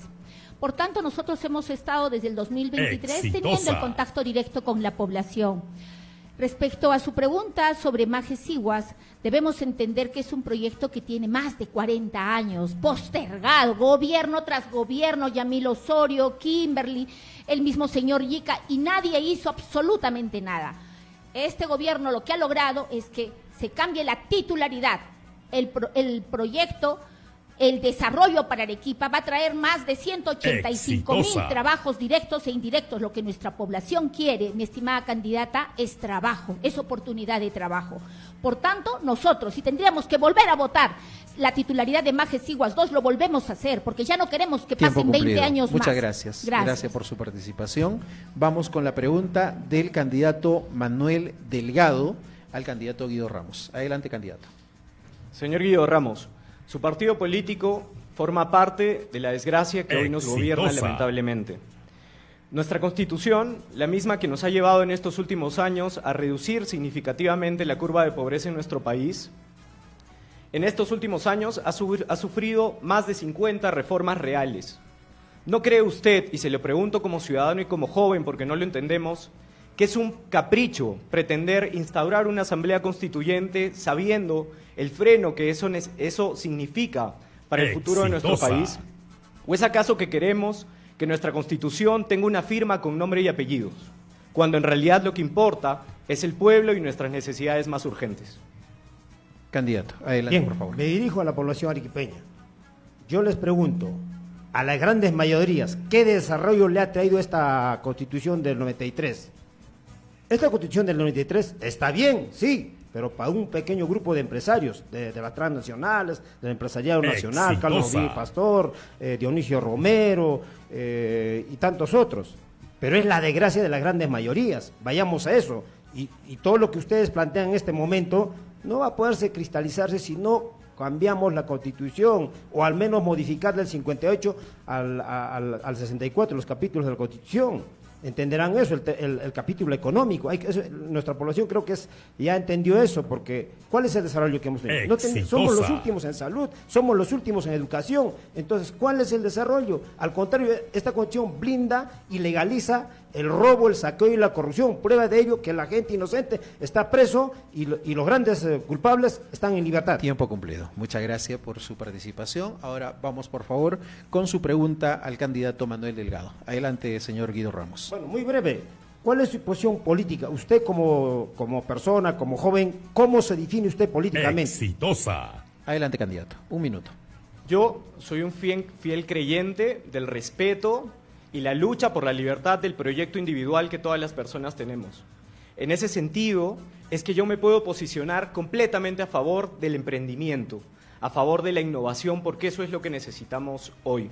Por tanto, nosotros hemos estado desde el 2023 teniendo el contacto directo con la población. Respecto a su pregunta sobre Majes Iguas, debemos entender que es un proyecto que tiene más de 40 años, postergado, gobierno tras gobierno, Yamil Osorio, Kimberly, el mismo señor Yica, y nadie hizo absolutamente nada. Este gobierno lo que ha logrado es que se cambie la titularidad. El proyecto, el desarrollo para Arequipa va a traer más de 185.000 trabajos directos e indirectos. Lo que nuestra población quiere, mi estimada candidata, es trabajo, es oportunidad de trabajo. Por tanto, nosotros, si tendríamos que volver a votar la titularidad de Majes Iguas 2, lo volvemos a hacer, porque ya no queremos que Tiempo pasen 20 cumplido. años Muchas más. gracias. Gracias por su participación. Vamos con la pregunta del candidato Manuel Delgado al candidato Guido Ramos. Adelante, candidato. Señor Guido Ramos, su partido político forma parte de la desgracia que hoy nos gobierna lamentablemente. Nuestra Constitución, la misma que nos ha llevado en estos últimos años a reducir significativamente la curva de pobreza en nuestro país, en estos últimos años ha sufrido más de 50 reformas reales. ¿No cree usted, y se lo pregunto como ciudadano y como joven porque no lo entendemos, que es un capricho pretender instaurar una asamblea constituyente sabiendo el freno que eso significa para el futuro de nuestro país? ¿O es acaso que queremos que nuestra Constitución tenga una firma con nombre y apellidos, cuando en realidad lo que importa es el pueblo y nuestras necesidades más urgentes? Candidato, adelante, Bien, por favor. me dirijo a la población arequipeña. Yo les pregunto, a las grandes mayorías, ¿qué desarrollo le ha traído esta Constitución del 93? Esta Constitución del 93 está bien, sí, pero para un pequeño grupo de empresarios, de las transnacionales, del empresariado nacional, Carlos Rodríguez Pastor, Dionisio Romero y tantos otros. Pero es la desgracia de las grandes mayorías. Vayamos a eso. Y todo lo que ustedes plantean en este momento no va a poderse cristalizarse si no cambiamos la Constitución, o al menos modificar del 58 al 64 los capítulos de la Constitución. Entenderán eso, el capítulo económico. Nuestra población creo que ya entendió eso, porque ¿cuál es el desarrollo que hemos tenido? Somos los últimos en salud, somos los últimos en educación. Entonces, ¿cuál es el desarrollo? Al contrario, esta Constitución blinda y legaliza el robo, el saqueo y la corrupción. Prueba de ello que la gente inocente está preso y los grandes culpables están en libertad. Tiempo cumplido. Muchas gracias por su participación. Ahora vamos, por favor, con su pregunta al candidato Manuel Delgado. Adelante, señor Guido Ramos. Bueno, muy breve. ¿Cuál es su posición política? Usted como persona, como joven, ¿cómo se define usted políticamente? Exitosa. Adelante, candidato. Un minuto. Yo soy un fiel creyente del respeto y la lucha por la libertad del proyecto individual que todas las personas tenemos. En ese sentido, es que yo me puedo posicionar completamente a favor del emprendimiento, a favor de la innovación, porque eso es lo que necesitamos hoy.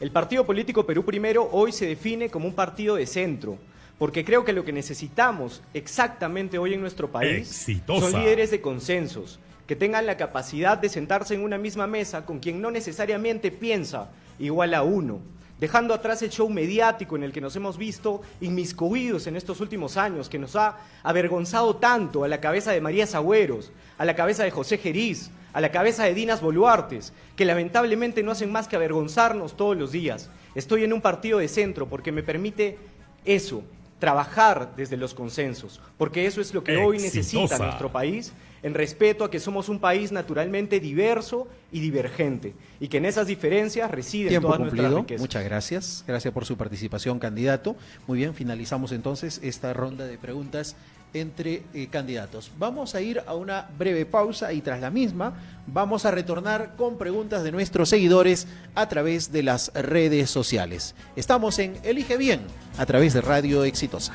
El partido político Perú Primero hoy se define como un partido de centro, porque creo que lo que necesitamos exactamente hoy en nuestro país son líderes de consensos, que tengan la capacidad de sentarse en una misma mesa con quien no necesariamente piensa igual a uno, dejando atrás el show mediático en el que nos hemos visto inmiscuidos en estos últimos años, que nos ha avergonzado tanto, a la cabeza de María Sagüeros, a la cabeza de José Geriz, a la cabeza de Dinas Boluartes, que lamentablemente no hacen más que avergonzarnos todos los días. Estoy en un partido de centro porque me permite eso, trabajar desde los consensos, porque eso es lo que hoy necesita nuestro país, en respeto a que somos un país naturalmente diverso y divergente, y que en esas diferencias residen todas nuestras riquezas. Muchas gracias. Gracias por su participación, candidato. Muy bien, finalizamos entonces esta ronda de preguntas entre candidatos. Vamos a ir a una breve pausa y tras la misma vamos a retornar con preguntas de nuestros seguidores a través de las redes sociales. Estamos en Elige Bien a través de Radio Exitosa.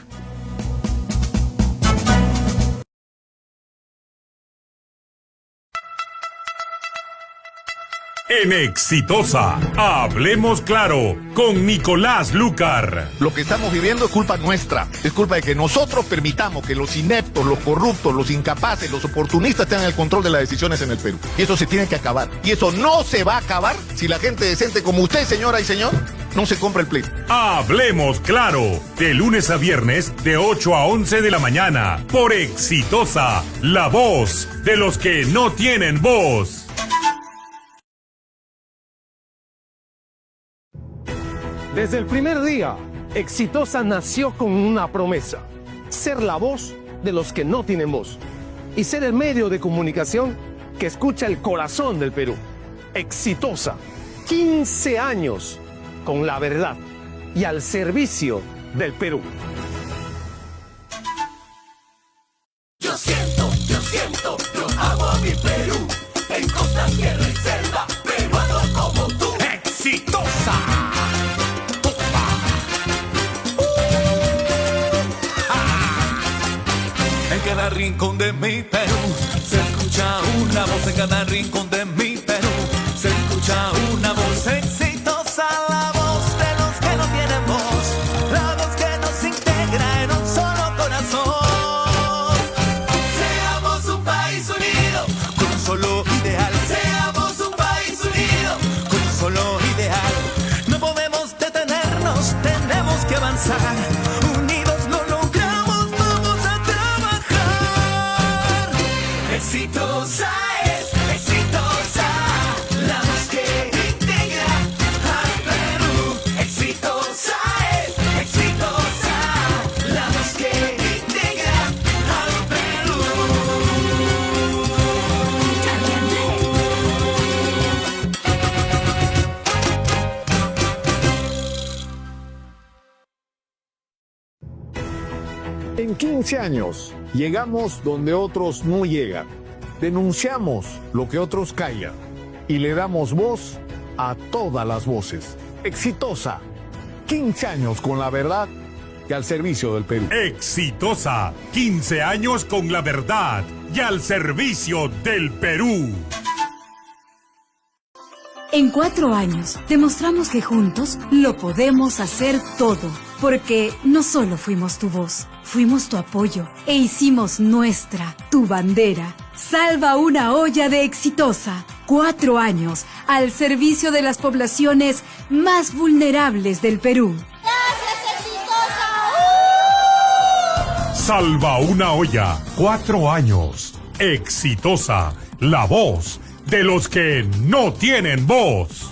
En Exitosa, hablemos claro con Nicolás Lucar. Lo que estamos viviendo es culpa nuestra. Es culpa de que nosotros permitamos que los ineptos, los corruptos, los incapaces, los oportunistas tengan el control de las decisiones en el Perú. Y eso se tiene que acabar. Y eso no se va a acabar si la gente decente como usted, señora y señor, no se compra el pleito. Hablemos claro, de lunes a viernes de 8 a 11 de la mañana, por Exitosa, la voz de los que no tienen voz. Desde el primer día, Exitosa nació con una promesa: ser la voz de los que no tienen voz y ser el medio de comunicación que escucha el corazón del Perú. Exitosa, 15 años con la verdad y al servicio del Perú. Yo siento, yo amo a mi Perú, en costa, tierra y selva, peruano como tú. ¡Exitosa! En cada rincón de mi Perú se escucha una voz, en cada rincón de mi Perú se escucha una voz exitosa, la voz de los que no tienen voz, la voz que nos integra en un solo corazón. Seamos un país unido con un solo ideal, seamos un país unido con un solo ideal. No podemos detenernos, tenemos que avanzar. Exitosa es, exitosa, la voz que integra al Perú. Exitosa es, exitosa, la voz que integra al Perú. En 15 años llegamos donde otros no llegan. Denunciamos lo que otros callan y le damos voz a todas las voces. Exitosa, 15 años con la verdad y al servicio del Perú. Exitosa, 15 años con la verdad y al servicio del Perú. En 4 años demostramos que juntos lo podemos hacer todo, porque no solo fuimos tu voz, fuimos tu apoyo e hicimos nuestra, tu bandera. Salva una olla de Exitosa. 4 años al servicio de las poblaciones más vulnerables del Perú. ¡Gracias, Exitosa! Salva una olla, 4 años. Exitosa, la voz de los que no tienen voz.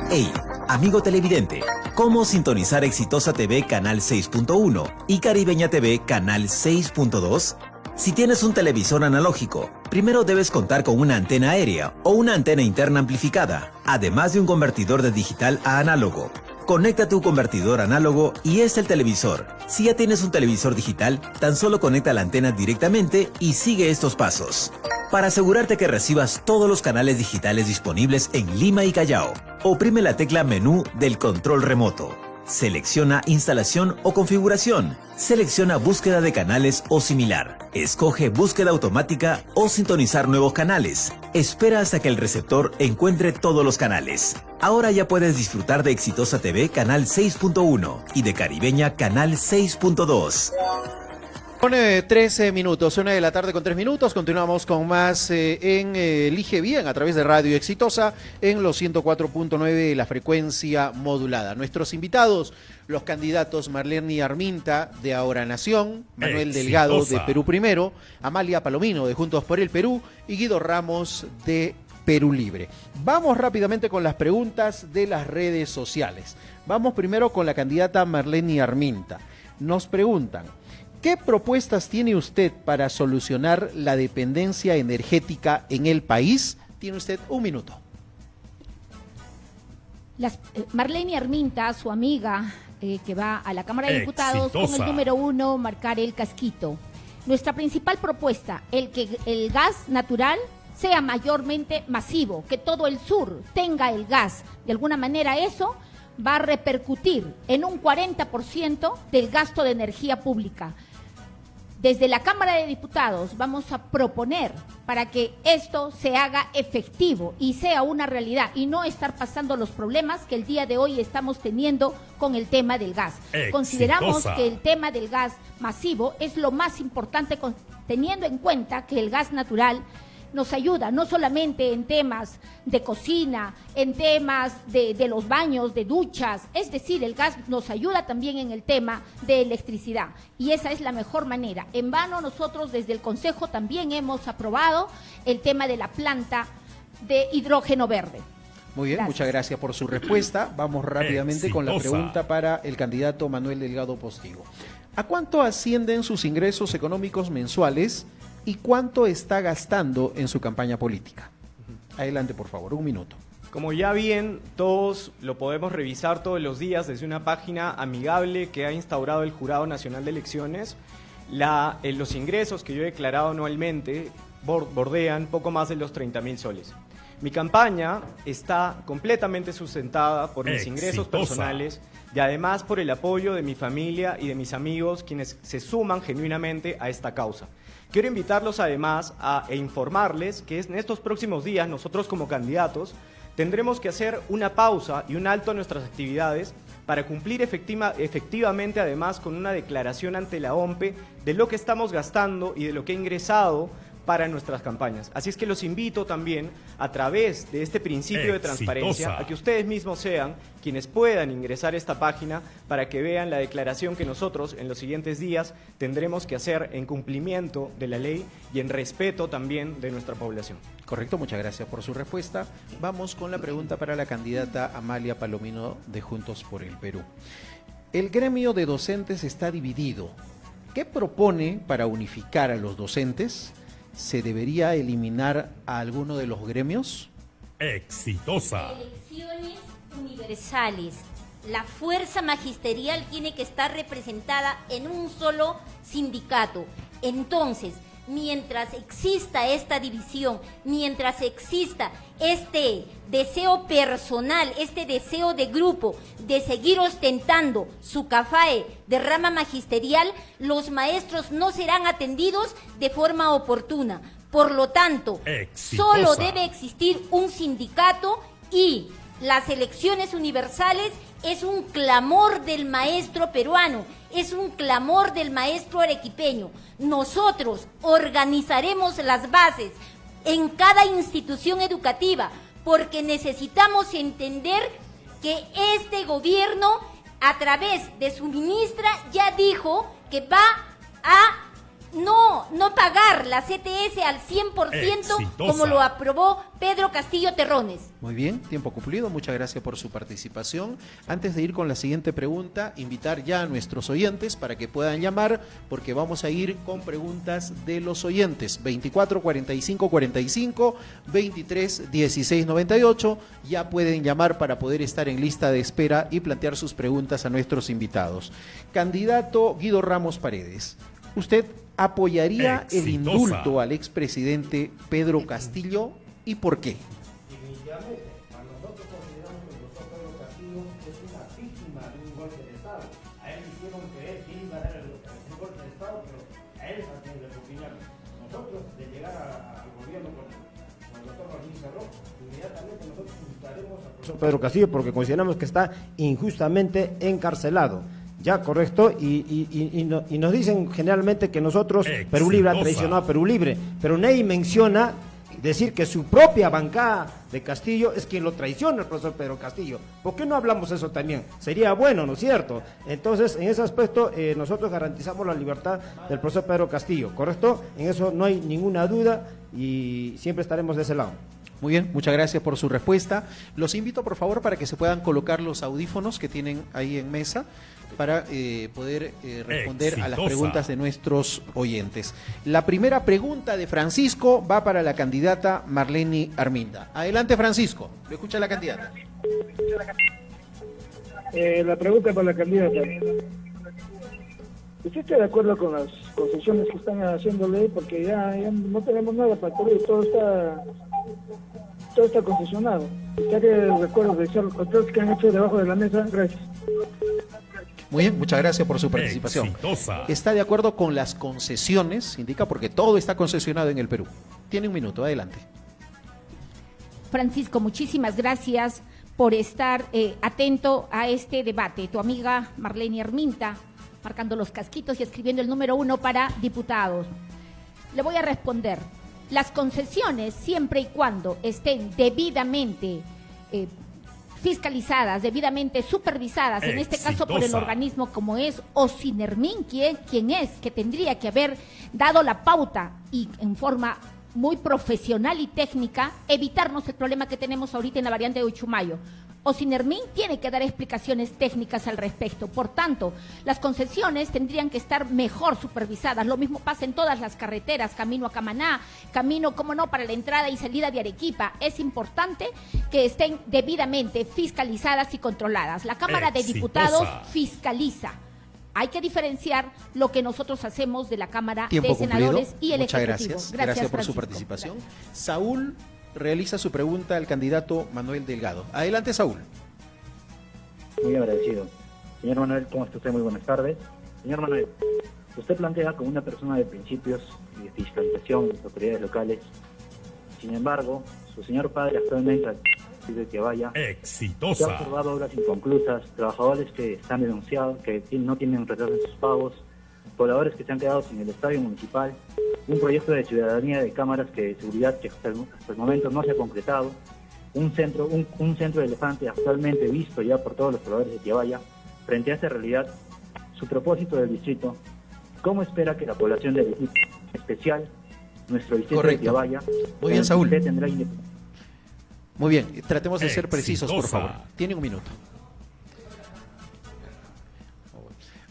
Hey, amigo televidente, ¿cómo sintonizar Exitosa TV Canal 6.1 y Caribeña TV Canal 6.2? Si tienes un televisor analógico, primero debes contar con una antena aérea o una antena interna amplificada, además de un convertidor de digital a análogo. Conecta tu convertidor análogo y es el televisor. Si ya tienes un televisor digital, tan solo conecta la antena directamente y sigue estos pasos. Para asegurarte que recibas todos los canales digitales disponibles en Lima y Callao, oprime la tecla menú del control remoto. Selecciona instalación o configuración. Selecciona búsqueda de canales o similar. Escoge búsqueda automática o sintonizar nuevos canales. Espera hasta que el receptor encuentre todos los canales. Ahora ya puedes disfrutar de Exitosa TV Canal 6.1 y de Caribeña Canal 6.2. Con 13 minutos, 1 de la tarde con 3 minutos, continuamos con más en Elige Bien a través de Radio Exitosa en los 104.9 de la frecuencia modulada. Nuestros invitados, los candidatos Marlene Arminta de Ahora Nación, Manuel Delgado de Perú Primero, Amalia Palomino de Juntos por el Perú y Guido Ramos de Perú Libre. Vamos rápidamente con las preguntas de las redes sociales. Vamos primero con la candidata Marlene Arminta. Nos preguntan: ¿qué propuestas tiene usted para solucionar la dependencia energética en el país? Tiene usted un minuto. Marlene Arminta, su amiga, que va a la Cámara de Diputados con el número 1, marcar el casquito. Nuestra principal propuesta, que el gas natural sea mayormente masivo, que todo el sur tenga el gas. De alguna manera eso va a repercutir en un 40% del gasto de energía pública. Desde la Cámara de Diputados vamos a proponer para que esto se haga efectivo y sea una realidad y no estar pasando los problemas que el día de hoy estamos teniendo con el tema del gas. Consideramos que el tema del gas masivo es lo más importante, teniendo en cuenta que el gas natural nos ayuda no solamente en temas de cocina, en temas de los baños, de duchas, es decir, el gas nos ayuda también en el tema de electricidad y esa es la mejor manera. En vano nosotros desde el Consejo también hemos aprobado el tema de la planta de hidrógeno verde. Muy bien, muchas gracias por su respuesta. Vamos rápidamente con la pregunta para el candidato Manuel Delgado Postigo. ¿A cuánto ascienden sus ingresos económicos mensuales y cuánto está gastando en su campaña política? Adelante, por favor, un minuto. Como ya bien todos lo podemos revisar todos los días desde una página amigable que ha instaurado el Jurado Nacional de Elecciones, los ingresos que yo he declarado anualmente bordean poco más de los 30.000 soles. Mi campaña está completamente sustentada por mis ingresos personales y además por el apoyo de mi familia y de mis amigos, quienes se suman genuinamente a esta causa. Quiero invitarlos además e informarles que en estos próximos días nosotros como candidatos tendremos que hacer una pausa y un alto a nuestras actividades para cumplir efectivamente además con una declaración ante la OMPE de lo que estamos gastando y de lo que ha ingresado para nuestras campañas. Así es que los invito también a través de este principio de transparencia a que ustedes mismos sean quienes puedan ingresar a esta página para que vean la declaración que nosotros en los siguientes días tendremos que hacer en cumplimiento de la ley y en respeto también de nuestra población. Correcto, muchas gracias por su respuesta. Vamos con la pregunta para la candidata Amalia Palomino de Juntos por el Perú. El gremio de docentes está dividido. ¿Qué propone para unificar a los docentes? ¿Se debería eliminar a alguno de los gremios? Exitosa. Elecciones universales. La fuerza magisterial tiene que estar representada en un solo sindicato. Entonces, mientras exista esta división, mientras exista este deseo personal, este deseo de grupo de seguir ostentando su CAFAE de rama magisterial, los maestros no serán atendidos de forma oportuna. Por lo tanto, solo debe existir un sindicato y las elecciones universales es un clamor del maestro peruano, es un clamor del maestro arequipeño. Nosotros organizaremos las bases en cada institución educativa porque necesitamos entender que este gobierno, a través de su ministra, ya dijo que va a no pagar la CTS al 100% como lo aprobó Pedro Castillo Terrones. Muy bien, tiempo cumplido, muchas gracias por su participación. Antes de ir con la siguiente pregunta, invitar ya a nuestros oyentes para que puedan llamar, porque vamos a ir con preguntas de los oyentes. 24 45 45, 23 16 98, ya pueden llamar para poder estar en lista de espera y plantear sus preguntas a nuestros invitados. Candidato Guido Ramos Paredes, ¿usted apoyaría el indulto al expresidente Pedro Castillo y por qué? Definitivamente, nosotros consideramos que el profesor Pedro Castillo es una víctima de un golpe de nosotros de llegar al gobierno con el doctor Martín Cerrón, inmediatamente nosotros buscaremos al profesor Pedro Castillo porque consideramos que está injustamente encarcelado. Ya, correcto, y nos dicen generalmente que nosotros, Perú Libre, ha traicionado a Perú Libre, pero nadie menciona decir que su propia bancada de Castillo es quien lo traiciona, el profesor Pedro Castillo. ¿Por qué no hablamos eso también? Sería bueno, ¿no es cierto? Entonces, en ese aspecto, nosotros garantizamos la libertad del profesor Pedro Castillo, ¿correcto? En eso no hay ninguna duda y siempre estaremos de ese lado. Muy bien, muchas gracias por su respuesta. Los invito, por favor, para que se puedan colocar los audífonos que tienen ahí en mesa para poder responder a las preguntas de nuestros oyentes. La primera pregunta de Francisco va para la candidata Marlene Arminda. Adelante, Francisco. Lo escucha la candidata. La pregunta para la candidata. ¿Usted está de acuerdo con las concesiones que están haciéndole? Porque ya no tenemos nada para todo está concesionado. Ya que recuerdo de los contratos que han hecho debajo de la mesa, gracias. Muy bien, muchas gracias por su participación. Exitosa. ¿Está de acuerdo con las concesiones? Indica porque todo está concesionado en el Perú. Tiene un minuto, adelante. Francisco, muchísimas gracias por estar atento a este debate. Tu amiga Marlene Arminda, marcando los casquitos y escribiendo el número 1 para diputados. Le voy a responder. Las concesiones, siempre y cuando estén debidamente fiscalizadas, debidamente supervisadas, en este caso por el organismo como es Ocinermin, quien es, que tendría que haber dado la pauta y en forma muy profesional y técnica, evitarnos el problema que tenemos ahorita en la variante de Uchumayo. Ocinermin tiene que dar explicaciones técnicas al respecto. Por tanto, las concesiones tendrían que estar mejor supervisadas. Lo mismo pasa en todas las carreteras, camino a Camaná, camino, como no, para la entrada y salida de Arequipa. Es importante que estén debidamente fiscalizadas y controladas. La Cámara de Diputados fiscaliza. Hay que diferenciar lo que nosotros hacemos de la Cámara de Senadores y el Muchas Ejecutivo. Gracias por Francisco. su participación. Saúl realiza su pregunta al candidato Manuel Delgado. Adelante, Saúl. Muy agradecido. Señor Manuel, ¿cómo está usted? Muy buenas tardes. Señor Manuel, usted plantea como una persona de principios y de fiscalización de las autoridades locales. Sin embargo, su señor padre actualmente de que vaya exitosa. Se ha observado obras inconclusas, trabajadores que están denunciados, que no tienen retraso en sus pagos, pobladores que se han quedado sin el estadio municipal, un proyecto de ciudadanía de cámaras de seguridad que hasta el momento no se ha concretado, un centro de elefante actualmente visto ya por todos los pobladores de Tiabaya. Frente a esta realidad, su propósito del distrito, ¿cómo espera que la población del distrito, en especial nuestro distrito de Tiabaya, muy bien, Saúl, tendrá muy bien, tratemos de ser precisos, por favor. Tiene un minuto.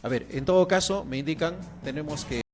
A ver, en todo caso, me indican, tenemos que